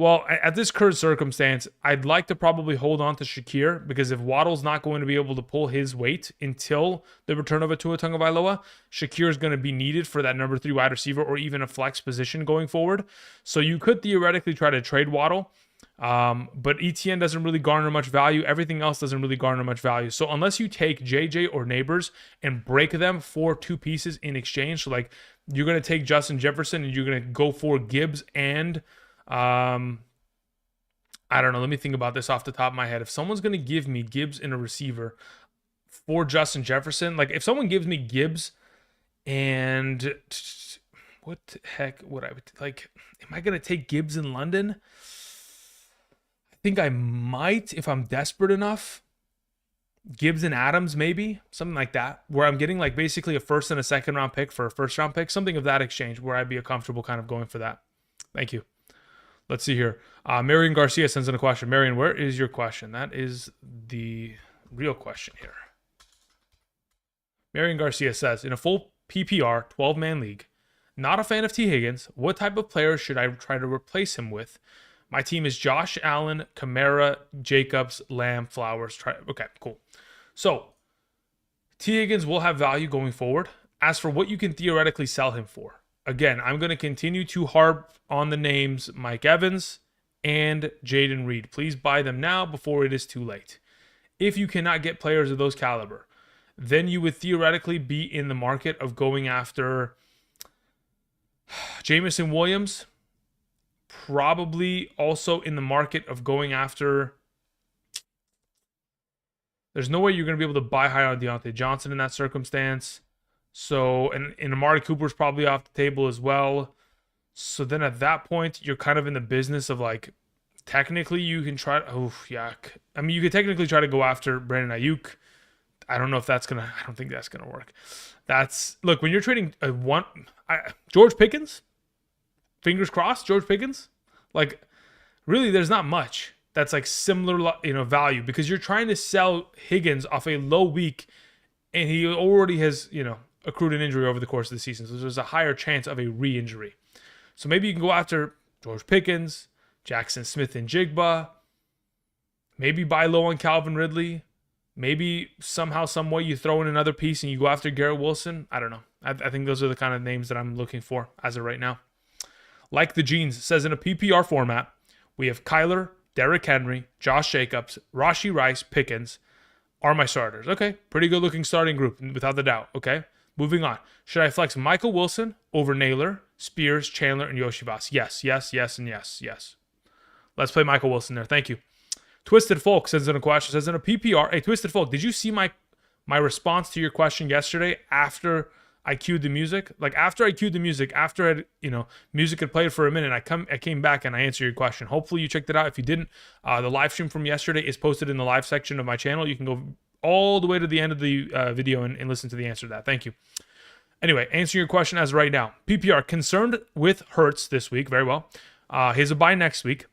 Well, at this current circumstance, I'd like to probably hold on to Shakir because if Waddle's not going to be able to pull his weight until the return of a Tua Tagovailoa, Shakir is going to be needed for that number 3 wide receiver or even a flex position going forward. So you could theoretically try to trade Waddle, but ETN doesn't really garner much value. Everything else doesn't really garner much value. So unless you take JJ or Neighbors and break them for 2 pieces in exchange, so like you're going to take Justin Jefferson and you're going to go for Gibbs and I don't know. Let me think about this off the top of my head. If someone's going to give me Gibbs and a receiver for Justin Jefferson, like if someone gives me Gibbs and what the heck would I like? Am I going to take Gibbs in London? I think I might if I'm desperate enough. Gibbs and Adams, maybe something like that, where I'm getting like basically a first and a second round pick for a first round pick, something of that exchange where I'd be comfortable kind of going for that. Thank you. Let's see here. Marion Garcia sends in a question. Marion, where is your question? That is the real question here. Marion Garcia says, in a full PPR 12-man league, not a fan of T. Higgins, what type of player should I try to replace him with? My team is Josh Allen, Kamara, Jacobs, Lamb, Flowers. Okay, cool. So T. Higgins will have value going forward. As for what you can theoretically sell him for, again, I'm going to continue to harp on the names Mike Evans and Jaden Reed. Please buy them now before it is too late. If you cannot get players of those caliber, then you would theoretically be in the market of going after Jameson Williams, probably also in the market of going after... There's no way you're going to be able to buy high on Deontay Johnson in that circumstance. So, and Amari Cooper's probably off the table as well. So then at that point, you're kind of in the business of like, technically you can try, I mean, you could technically try to go after Brandon Ayuk. I don't think that's going to work. Look, when you're trading George Pickens, fingers crossed, George Pickens, like really there's not much that's like similar, value because you're trying to sell Higgins off a low week and he already has, accrued an injury over the course of the season. So there's a higher chance of a re-injury. So maybe you can go after George Pickens, Jackson Smith and Jigba, maybe buy low on Calvin Ridley, maybe somehow, some way you throw in another piece and you go after Garrett Wilson. I don't know. I think those are the kind of names that I'm looking for as of right now. Like the Jeans says, in a PPR format, we have Kyler, Derrick Henry, Josh Jacobs, Rashee Rice, Pickens are my starters. Okay, pretty good looking starting group without the doubt. Okay, moving on. Should I flex Michael Wilson over Naylor, Spears, Chandler, and Yoshi Voss? Yes, and yes. Let's play Michael Wilson there. Thank you. Twisted Folk sends in a question. Says in a PPR, hey, Twisted Folk, did you see my response to your question yesterday after I cued the music? Like after I cued the music, after music had played for a minute, I came back and I answered your question. Hopefully you checked it out. If you didn't, the live stream from yesterday is posted in the live section of my channel. You can go all the way to the end of the video and listen to the answer to that. Thank you. Anyway, answering your question as of right now. PPR, concerned with Hurts this week. Very well. He has a bye next week.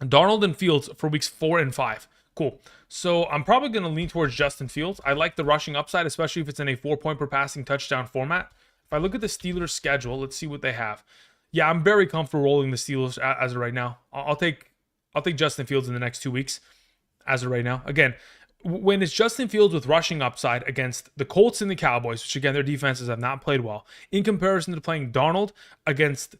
Darnold and Fields for weeks 4 and 5. Cool. So I'm probably going to lean towards Justin Fields. I like the rushing upside, especially if it's in a 4-point per passing touchdown format. If I look at the Steelers' schedule, let's see what they have. Yeah, I'm very comfortable rolling the Steelers as of right now. I'll take Justin Fields in the next 2 weeks as of right now. Again, when it's Justin Fields with rushing upside against the Colts and the Cowboys, which again, their defenses have not played well, in comparison to playing Darnold against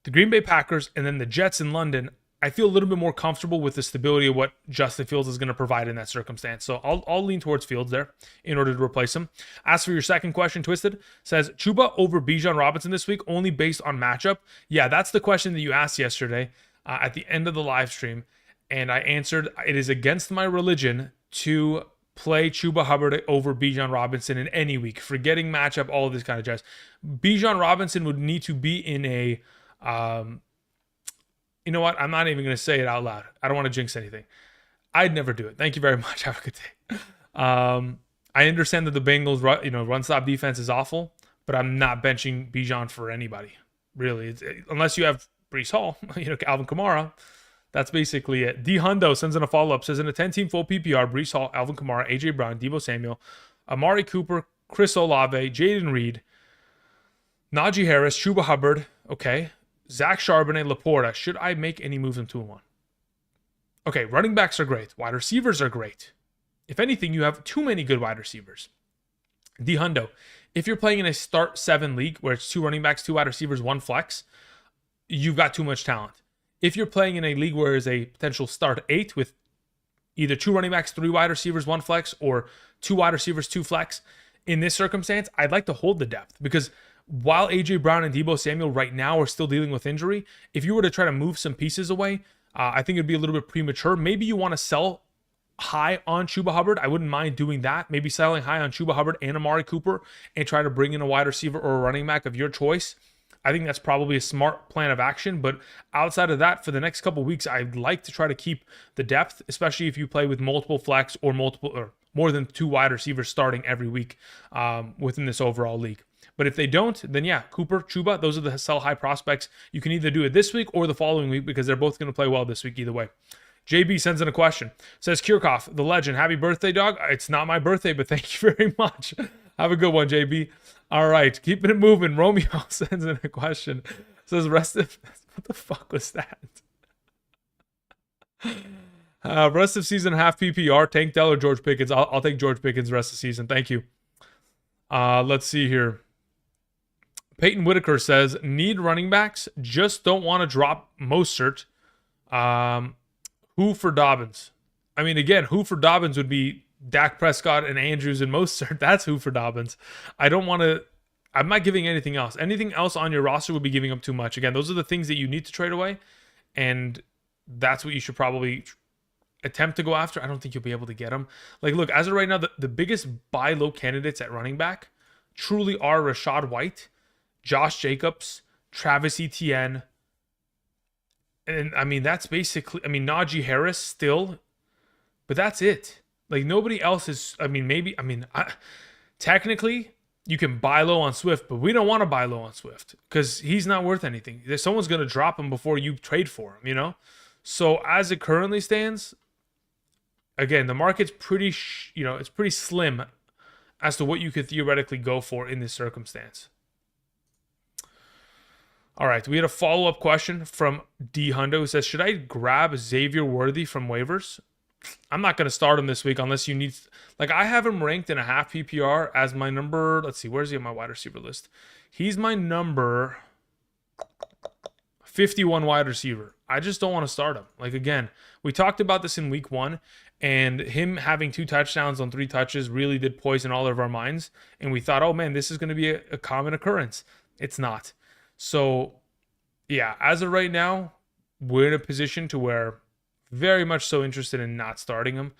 the Green Bay Packers and then the Jets in London, I feel a little bit more comfortable with the stability of what Justin Fields is going to provide in that circumstance. So I'll lean towards Fields there in order to replace him. As for your second question, Twisted says, Chuba over Bijan Robinson this week only based on matchup? Yeah, that's the question that you asked yesterday at the end of the live stream. And I answered, it is against my religion to play Chuba Hubbard over Bijan Robinson in any week, forgetting matchup, all of this kind of jazz. Bijan Robinson would need to be in a... you know what? I'm not even going to say it out loud. I don't want to jinx anything. I'd never do it. Thank you very much. Have a good day. I understand that the Bengals run stop defense is awful, but I'm not benching Bijan for anybody, really. Unless you have Breece Hall, Alvin Kamara. That's basically it. D Hundo sends in a follow-up. Says in a 10-team full PPR, Breece Hall, Alvin Kamara, A.J. Brown, Deebo Samuel, Amari Cooper, Chris Olave, Jaden Reed, Najee Harris, Chuba Hubbard. Okay. Zach Charbonnet, Laporta. Should I make any moves in 2-1? Okay, running backs are great. Wide receivers are great. If anything, you have too many good wide receivers. D Hundo, if you're playing in a start 7 league where it's 2 running backs, 2 wide receivers, 1 flex, you've got too much talent. If you're playing in a league where there's a potential start 8 with either 2 running backs, 3 wide receivers, 1 flex, or 2 wide receivers, 2 flex, in this circumstance, I'd like to hold the depth because while A.J. Brown and Deebo Samuel right now are still dealing with injury, if you were to try to move some pieces away, I think it'd be a little bit premature. Maybe you want to sell high on Chuba Hubbard. I wouldn't mind doing that. Maybe selling high on Chuba Hubbard and Amari Cooper and try to bring in a wide receiver or a running back of your choice. I think that's probably a smart plan of action. But outside of that, for the next couple of weeks, I'd like to try to keep the depth, especially if you play with multiple flex or more than 2 wide receivers starting every week within this overall league. But if they don't, then yeah, Cooper, Chuba, those are the sell high prospects. You can either do it this week or the following week because they're both going to play well this week either way. JB sends in a question. Says, Kirchhoff, the legend, happy birthday, dog. It's not my birthday, but thank you very much. Have a good one, JB. All right, keeping it moving. Romeo sends in a question. Says, rest of... What the fuck was that? Rest of season, half PPR. Tank Dell or George Pickens? I'll take George Pickens rest of season. Thank you. Let's see here. Peyton Whitaker says, need running backs, just don't want to drop Mostert. Who for Dobbins? I mean, again, who for Dobbins would be Dak Prescott and Andrews and Mostert. That's who for Dobbins. I'm not giving anything else. Anything else on your roster would be giving up too much. Again, those are the things that you need to trade away, and that's what you should probably attempt to go after. I don't think you'll be able to get them. Like, look, as of right now, the biggest buy low candidates at running back truly are Rashad White, Josh Jacobs, Travis Etienne, and I mean, that's basically, I mean, Najee Harris still, but that's it. Like, nobody else is, technically, you can buy low on Swift, but we don't want to buy low on Swift because he's not worth anything. Someone's going to drop him before you trade for him, you know? So, as it currently stands, again, the market's pretty, it's pretty slim as to what you could theoretically go for in this circumstance. All right, we had a follow-up question from D Hundo who says, should I grab Xavier Worthy from waivers? I'm not going to start him this week unless you need... Like, I have him ranked in a half PPR as my number... Let's see, where's he on my wide receiver list? He's my number 51 wide receiver. I just don't want to start him. Like, again, we talked about this in week 1, and him having 2 touchdowns on 3 touches really did poison all of our minds. And we thought, oh, man, this is going to be a common occurrence. It's not. So, yeah, as of right now, we're in a position to where very much so interested in not starting him.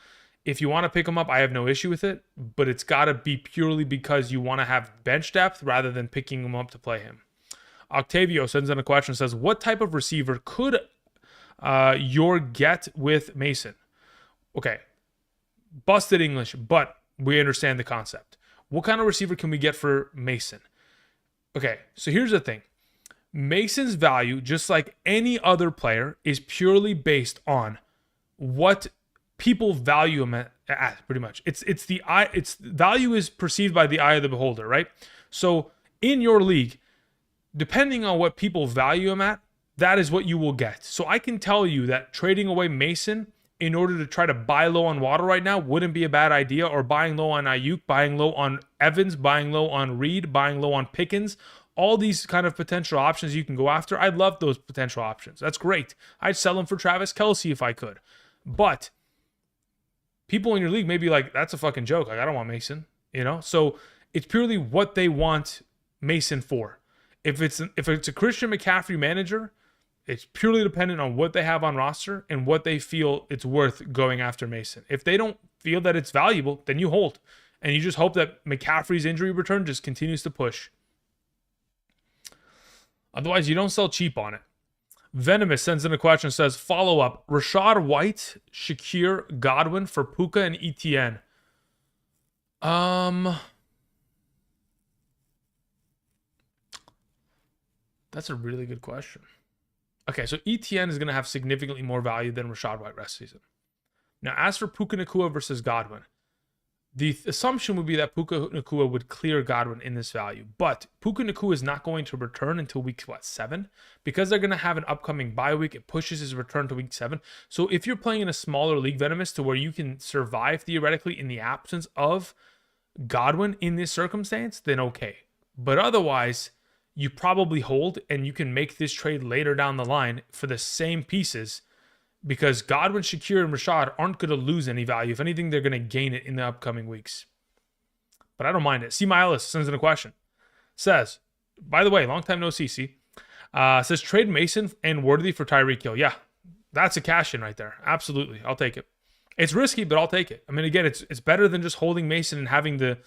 If you want to pick him up, I have no issue with it, but it's got to be purely because you want to have bench depth rather than picking him up to play him. Octavio sends in a question, says, what type of receiver could your get with Mason? Okay, busted English, but we understand the concept. What kind of receiver can we get for Mason? Okay, so here's the thing. Mason's value, just like any other player, is purely based on what people value him at pretty much. It's the eye. Its value is perceived by the eye of the beholder, right? So in your league, depending on what people value him at, that is what you will get. So I can tell you that trading away Mason in order to try to buy low on Waddle right now wouldn't be a bad idea, or buying low on Ayuk, buying low on Evans, buying low on Reed, buying low on Pickens. All these kind of potential options you can go after. I'd love those potential options. That's great. I'd sell them for Travis Kelce if I could. But people in your league may be like, that's a fucking joke. Like, I don't want Mason, you know? So it's purely what they want Mason for. If it's a Christian McCaffrey manager, it's purely dependent on what they have on roster and what they feel it's worth going after Mason. If they don't feel that it's valuable, then you hold. And you just hope that McCaffrey's injury return just continues to push. Otherwise, you don't sell cheap on it. Venomous sends in a question, says, follow up, Rashad White, Shakir, Godwin for Puka and ETN. That's a really good question. Okay, so ETN is going to have significantly more value than Rashad White rest season. Now, as for Puka Nacua versus Godwin, The assumption would be that Puka Nacua would clear Godwin in this value, but Puka Nacua is not going to return until week 7 because they're going to have an upcoming bye week. It pushes his return to week 7. So if you're playing in a smaller league, Venomous, to where you can survive theoretically in the absence of Godwin in this circumstance, then okay. But otherwise, you probably hold, and you can make this trade later down the line for the same pieces, because Godwin, Shakir, and Rashad aren't going to lose any value. If anything, they're going to gain it in the upcoming weeks. But I don't mind it. C. Miles sends in a question. Says, by the way, long time no see, C. Says, trade Mason and Worthy for Tyreek Hill. Yeah, that's a cash in right there. Absolutely. I'll take it. It's risky, but I'll take it. I mean, again, it's better than just holding Mason and having the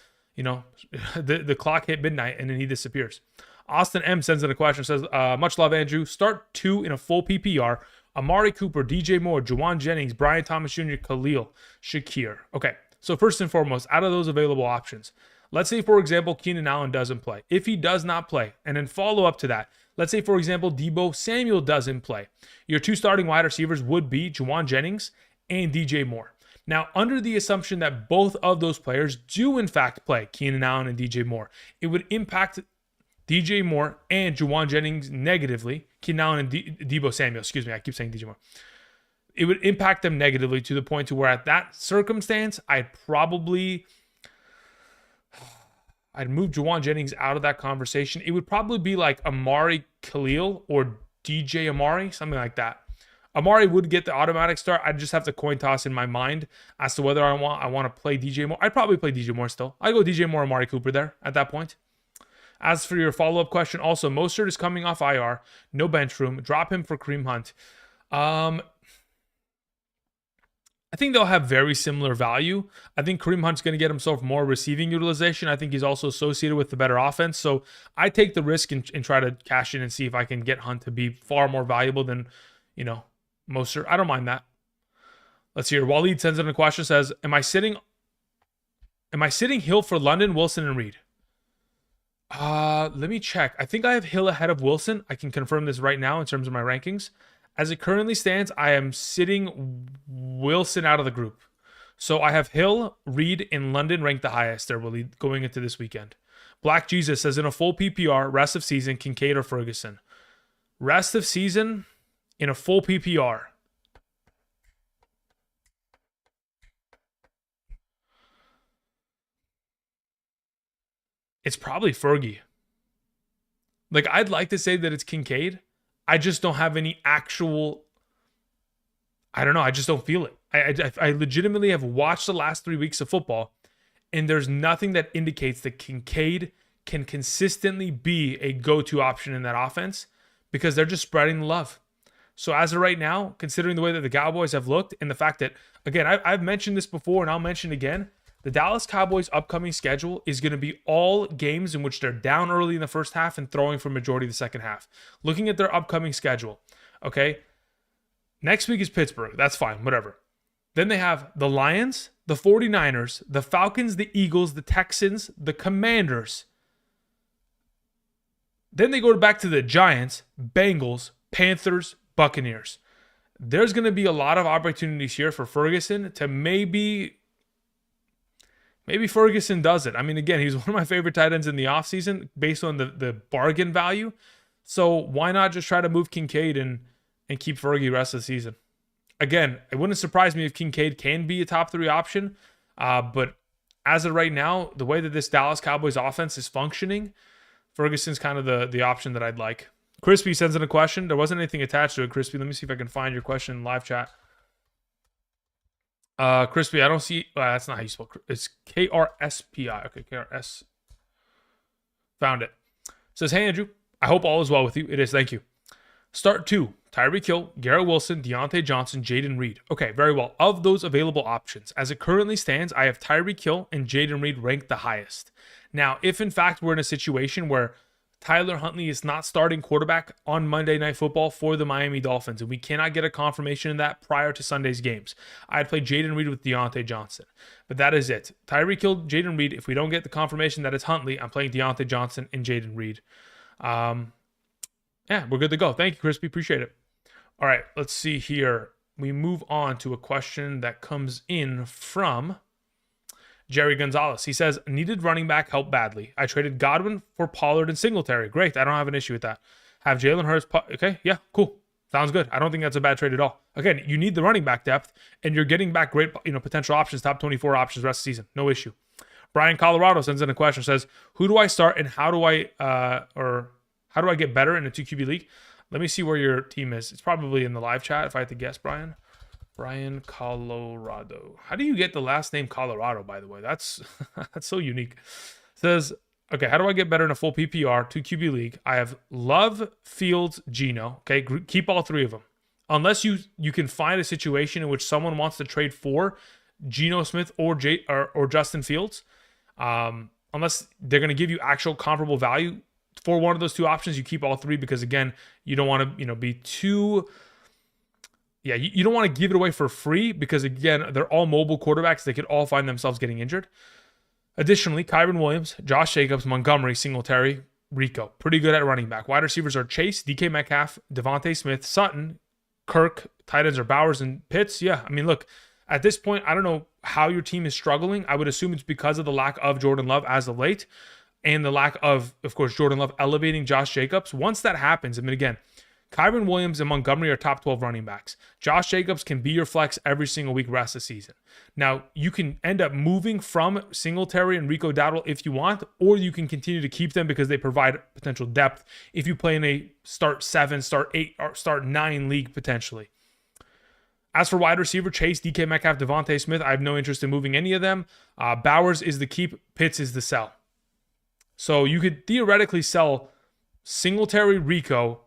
clock hit midnight and then he disappears. Austin M sends in a question. Says, much love, Andrew. Start 2 in a full PPR. Amari Cooper, DJ Moore, Juwan Jennings, Brian Thomas Jr., Khalil, Shakir. Okay, so first and foremost, out of those available options, let's say, for example, Keenan Allen doesn't play. If he does not play, and then follow up to that, let's say, for example, Deebo Samuel doesn't play. Your 2 starting wide receivers would be Juwan Jennings and DJ Moore. Now, under the assumption that both of those players do in fact play, Keenan Allen and DJ Moore, it would impact DJ Moore and Juwan Jennings negatively. Keenan Allen and Deebo Samuel, excuse me, I keep saying DJ Moore. It would impact them negatively to the point to where at that circumstance, I'd move Juwan Jennings out of that conversation. It would probably be like Amari Khalil or DJ Amari, something like that. Amari would get the automatic start. I'd just have to coin toss in my mind as to whether I want to play DJ Moore. I'd probably play DJ Moore still. I'd go DJ Moore, Amari Cooper there at that point. As for your follow-up question, also, Mostert is coming off IR. No bench room. Drop him for Kareem Hunt. I think they'll have very similar value. I think Kareem Hunt's going to get himself more receiving utilization. I think he's also associated with the better offense. So I take the risk and try to cash in and see if I can get Hunt to be far more valuable than, Mostert. I don't mind that. Let's hear. Waleed sends in a question, says, Am I sitting Hill for London, Wilson, and Reed? Let me check. I think I have Hill ahead of Wilson. I can confirm this right now in terms of my rankings. As it currently stands, I am sitting Wilson out of the group. So I have Hill, Reed, and London ranked the highest there, Waleed, going into this weekend. Black Jesus says, in a full PPR, rest of season, Kincaid or Ferguson? Rest of season in a full PPR. It's probably Fergie. Like, I'd like to say that it's Kincaid. I just don't have any actual... I don't know. I just don't feel it. I legitimately have watched the last 3 weeks of football, and there's nothing that indicates that Kincaid can consistently be a go-to option in that offense because they're just spreading the love. So as of right now, considering the way that the Cowboys have looked and the fact that, again, I've mentioned this before and I'll mention it again, the Dallas Cowboys' upcoming schedule is going to be all games in which they're down early in the first half and throwing for majority of the second half. Looking at their upcoming schedule, okay? Next week is Pittsburgh. That's fine, whatever. Then they have the Lions, the 49ers, the Falcons, the Eagles, the Texans, the Commanders. Then they go back to the Giants, Bengals, Panthers, Buccaneers. There's going to be a lot of opportunities here for Ferguson to maybe Ferguson does it. I mean, again, he's one of my favorite tight ends in the offseason based on the bargain value. So why not just try to move Kincaid and keep Fergie the rest of the season? Again, it wouldn't surprise me if Kincaid can be a top 3 option. But as of right now, the way that this Dallas Cowboys offense is functioning, Ferguson's kind of the option that I'd like. Crispy sends in a question. There wasn't anything attached to it, Crispy. Let me see if I can find your question in live chat. Crispy, I don't see... that's not how you spell it. It's KRSPI. Okay, KRS. Found it. Says, hey, Andrew. I hope all is well with you. It is. Thank you. Start 2. Tyreek Hill, Garrett Wilson, Deontay Johnson, Jaden Reed. Okay, very well. Of those available options, as it currently stands, I have Tyreek Hill and Jaden Reed ranked the highest. Now, if in fact we're in a situation where Tyler Huntley is not starting quarterback on Monday Night Football for the Miami Dolphins, and we cannot get a confirmation of that prior to Sunday's games, I'd play Jaden Reed with Deontay Johnson. But that is it. Tyreek Hill, Jaden Reed. If we don't get the confirmation that it's Huntley, I'm playing Deontay Johnson and Jaden Reed. Yeah, we're good to go. Thank you, Crispy. Appreciate it. All right, let's see here. We move on to a question that comes in from Jerry Gonzalez, he says, needed running back help badly. I traded Godwin for Pollard and Singletary. Great. I don't have an issue with that. Have Jalen Hurts. Okay. Yeah. Cool. Sounds good. I don't think that's a bad trade at all. Again, you need the running back depth, and you're getting back great, potential options, top 24 options rest of the season. No issue. Brian Colorado sends in a question, says, who do I start and how do I get better in a 2QB league? Let me see where your team is. It's probably in the live chat if I had to guess, Brian. Brian Colorado. How do you get the last name Colorado, by the way? That's that's so unique. Says, okay, how do I get better in a full PPR 2QB league? I have Love, Fields, Geno. Okay, keep all three of them. Unless you can find a situation in which someone wants to trade for Geno Smith or Justin Fields. Unless they're going to give you actual comparable value for one of those two options, you keep all three because, again, you don't want to be too... Yeah, you don't want to give it away for free because, again, they're all mobile quarterbacks. They could all find themselves getting injured. Additionally, Kyren Williams, Josh Jacobs, Montgomery, Singletary, Rico. Pretty good at running back. Wide receivers are Chase, DK Metcalf, Devontae Smith, Sutton, Kirk. Tight ends are Bowers and Pitts. Yeah, I mean, look, at this point, I don't know how your team is struggling. I would assume it's because of the lack of Jordan Love as of late and the lack of course, Jordan Love elevating Josh Jacobs. Once that happens, I mean, again, Kyren Williams and Montgomery are top 12 running backs. Josh Jacobs can be your flex every single week rest of the season. Now, you can end up moving from Singletary and Rico Dowdle if you want, or you can continue to keep them because they provide potential depth if you play in a start 7, start 8, or start 9 league potentially. As for wide receiver, Chase, DK Metcalf, Devontae Smith, I have no interest in moving any of them. Bowers is the keep, Pitts is the sell. So you could theoretically sell Singletary, Rico,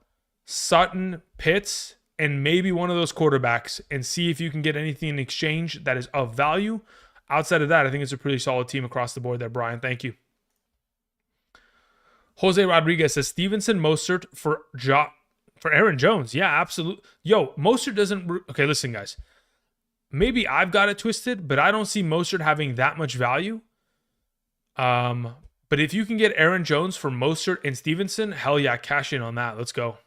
Sutton, Pitts, and maybe one of those quarterbacks and see if you can get anything in exchange that is of value. Outside of that, I think it's a pretty solid team across the board there, Brian. Thank you. Jose Rodriguez says Stevenson, Mostert for Aaron Jones. Yeah, absolutely. Yo, Mostert doesn't... Okay, listen, guys. Maybe I've got it twisted, but I don't see Mostert having that much value. But if you can get Aaron Jones for Mostert and Stevenson, hell yeah, cash in on that. Let's go.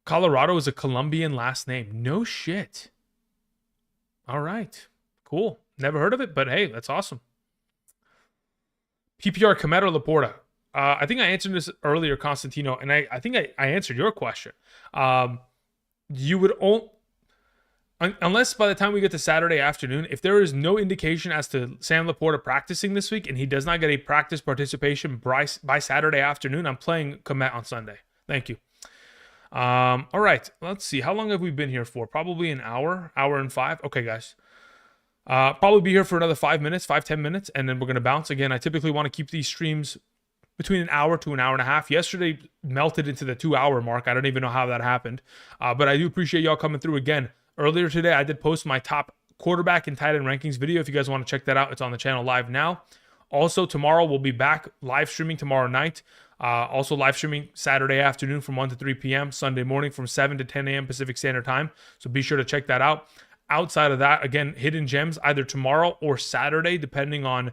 Colorado is a Colombian last name. No shit. All right. Cool. Never heard of it, but hey, that's awesome. PPR Camaro Laporta. I think I answered this earlier, Constantino, and I think I answered your question. You would unless by the time we get to Saturday afternoon, if there is no indication as to Sam Laporta practicing this week and he does not get a practice participation by Saturday afternoon, I'm playing Komet on Sunday. Thank you. All right, let's see. How long have we been here for? Probably an hour and 5. Okay, guys. Probably be here for another 5 minutes, 5-10 minutes, and then we're going to bounce. Again, I typically want to keep these streams between an hour to an hour and a half. Yesterday melted into the 2-hour mark. I don't even know how that happened. But I do appreciate y'all coming through again. Earlier today, I did post my top quarterback and tight end rankings video. If you guys want to check that out, it's on the channel live now. Also, tomorrow we'll be back live streaming tomorrow night. Also live streaming Saturday afternoon from 1 to 3 p.m. Sunday morning from 7 to 10 a.m. Pacific Standard Time. So be sure to check that out. Outside of that, again, hidden gems either tomorrow or Saturday, depending on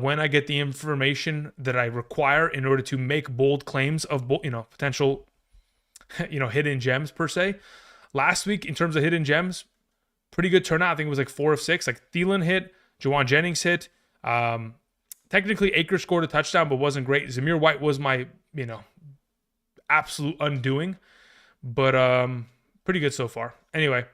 when I get the information that I require in order to make bold claims of potential hidden gems per se. Last week, in terms of hidden gems, pretty good turnout. I think it was like 4 of 6. Like Thielen hit, Juwan Jennings hit. Technically, Akers scored a touchdown, but wasn't great. Zamir White was my, absolute undoing. But pretty good so far. Anyway,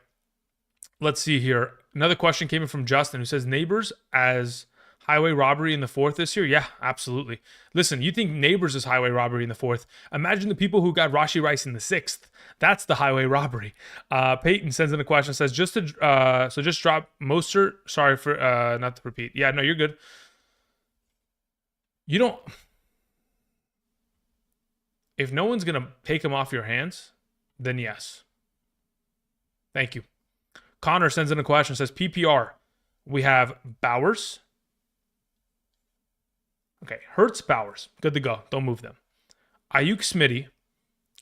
let's see here. Another question came in from Justin who says, Neighbors as highway robbery in the 4th this year? Yeah, absolutely. Listen, you think Neighbors is highway robbery in the 4th. Imagine the people who got Rashee Rice in the 6th. That's the highway robbery. Peyton sends in a question, says, just drop Mostert. Sorry for not to repeat. Yeah, no, you're good. If no one's going to take him off your hands, then yes. Thank you. Connor sends in a question, says PPR. We have Bowers. Okay, Hurts, Bowers. Good to go. Don't move them. Ayuk, Smitty.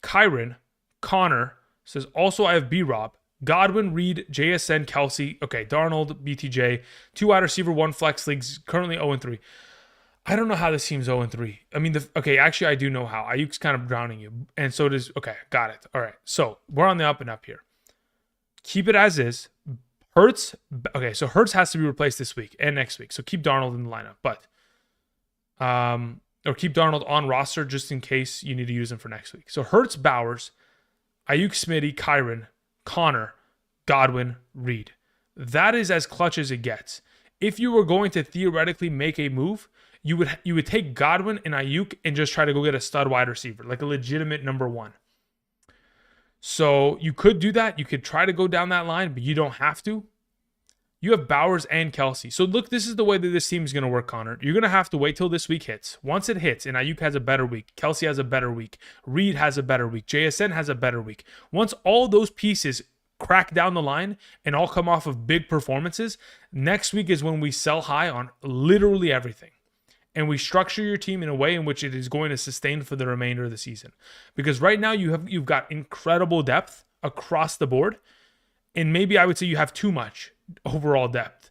Kyren. Connor says, also I have B-Rob. Godwin, Reed, JSN, Kelsey. Okay, Darnold, BTJ. 2 wide receiver, 1 flex leagues. Currently 0-3. I don't know how this team's 0-3. I mean, actually, I do know how. Ayuk's kind of drowning you. And so does, okay, got it. All right. So we're on the up and up here. Keep it as is. Hurts, okay, so Hurts has to be replaced this week and next week. So keep Darnold in the lineup, but or keep Darnold on roster just in case you need to use him for next week. So Hurts, Bowers, Ayuk, Smitty, Kyron, Connor, Godwin, Reed. That is as clutch as it gets. If you were going to theoretically make a move, you would take Godwin and Ayuk and just try to go get a stud wide receiver, like a legitimate number one. So you could do that. You could try to go down that line, but you don't have to. You have Bowers and Kelsey. So look, this is the way that this team is going to work, Connor. You're going to have to wait till this week hits. Once it hits and Ayuk has a better week, Kelsey has a better week, Reed has a better week, JSN has a better week. Once all those pieces crack down the line and all come off of big performances, next week is when we sell high on literally everything. And we structure your team in a way in which it is going to sustain for the remainder of the season. Because right now you've got incredible depth across the board. And maybe I would say you have too much overall depth.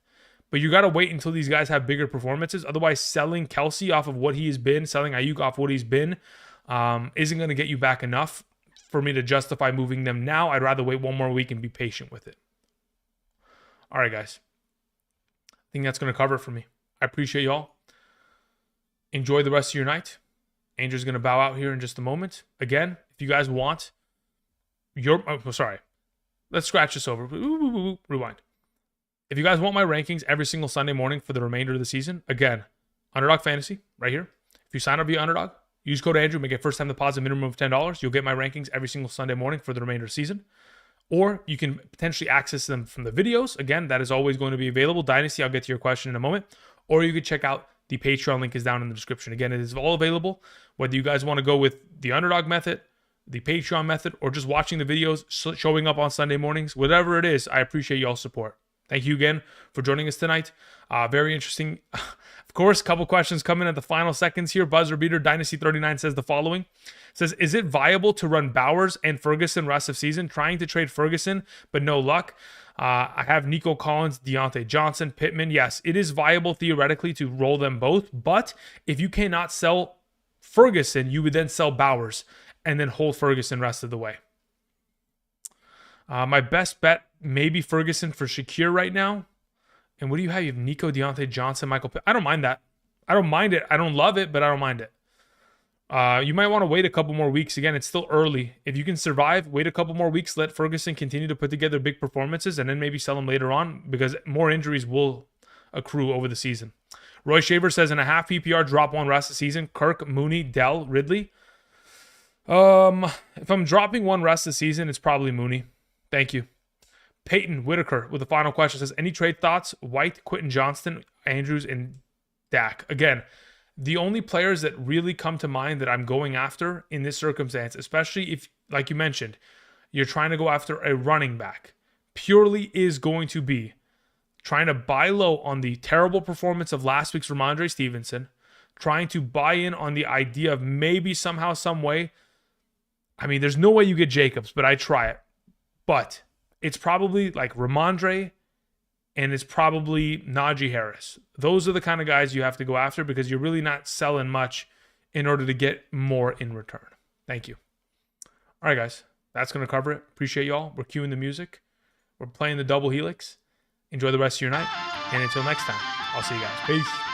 But you got to wait until these guys have bigger performances. Otherwise, selling Kelsey off of what he has been, selling Ayuk off what he's been, isn't going to get you back enough for me to justify moving them now. I'd rather wait one more week and be patient with it. All right, guys. I think that's going to cover it for me. I appreciate y'all. Enjoy the rest of your night. Andrew's going to bow out here in just a moment. Again, if you guys want let's scratch this over. Rewind. If you guys want my rankings every single Sunday morning for the remainder of the season, again, Underdog Fantasy right here. If you sign up via Underdog, use code Andrew, make a first-time deposit minimum of $10. You'll get my rankings every single Sunday morning for the remainder of the season. Or you can potentially access them from the videos. Again, that is always going to be available. Dynasty, I'll get to your question in a moment. Or you could check out the Patreon link is down in the description. Again, it is all available. Whether you guys want to go with the Underdog method, the Patreon method, or just watching the videos, showing up on Sunday mornings, whatever it is, I appreciate y'all's support. Thank you again for joining us tonight. Very interesting. Of course, a couple questions coming at the final seconds here. Buzzer Beater Dynasty 39 says the following. Says, is it viable to run Bowers and Ferguson rest of season? Trying to trade Ferguson, but no luck. I have Nico Collins, Deontay Johnson, Pittman. Yes, it is viable theoretically to roll them both. But if you cannot sell Ferguson, you would then sell Bowers and then hold Ferguson rest of the way. My best bet, maybe Ferguson for Shakir right now. And what do you have? You have Nico, Deontay Johnson, Michael Pitt. I don't mind that. I don't mind it. I don't love it, but I don't mind it. You might want to wait a couple more weeks. Again, it's still early. If you can survive, wait a couple more weeks, let Ferguson continue to put together big performances, and then maybe sell him later on because more injuries will accrue over the season. Roy Shaver says, in a half PPR, drop one rest of the season. Kirk, Mooney, Dell, Ridley. If I'm dropping one rest of the season, it's probably Mooney. Thank you. Peyton Whitaker with the final question says, any trade thoughts? White, Quentin Johnston, Andrews, and Dak. Again, the only players that really come to mind that I'm going after in this circumstance, especially if, like you mentioned, you're trying to go after a running back, purely is going to be trying to buy low on the terrible performance of last week's Ramondre Stevenson, trying to buy in on the idea of maybe somehow, some way. I mean, there's no way you get Jacobs, but I try it. But it's probably like Ramondre, and it's probably Najee Harris. Those are the kind of guys you have to go after because you're really not selling much in order to get more in return. Thank you. All right, guys. That's going to cover it. Appreciate y'all. We're cueing the music. We're playing the double helix. Enjoy the rest of your night. And until next time, I'll see you guys. Peace.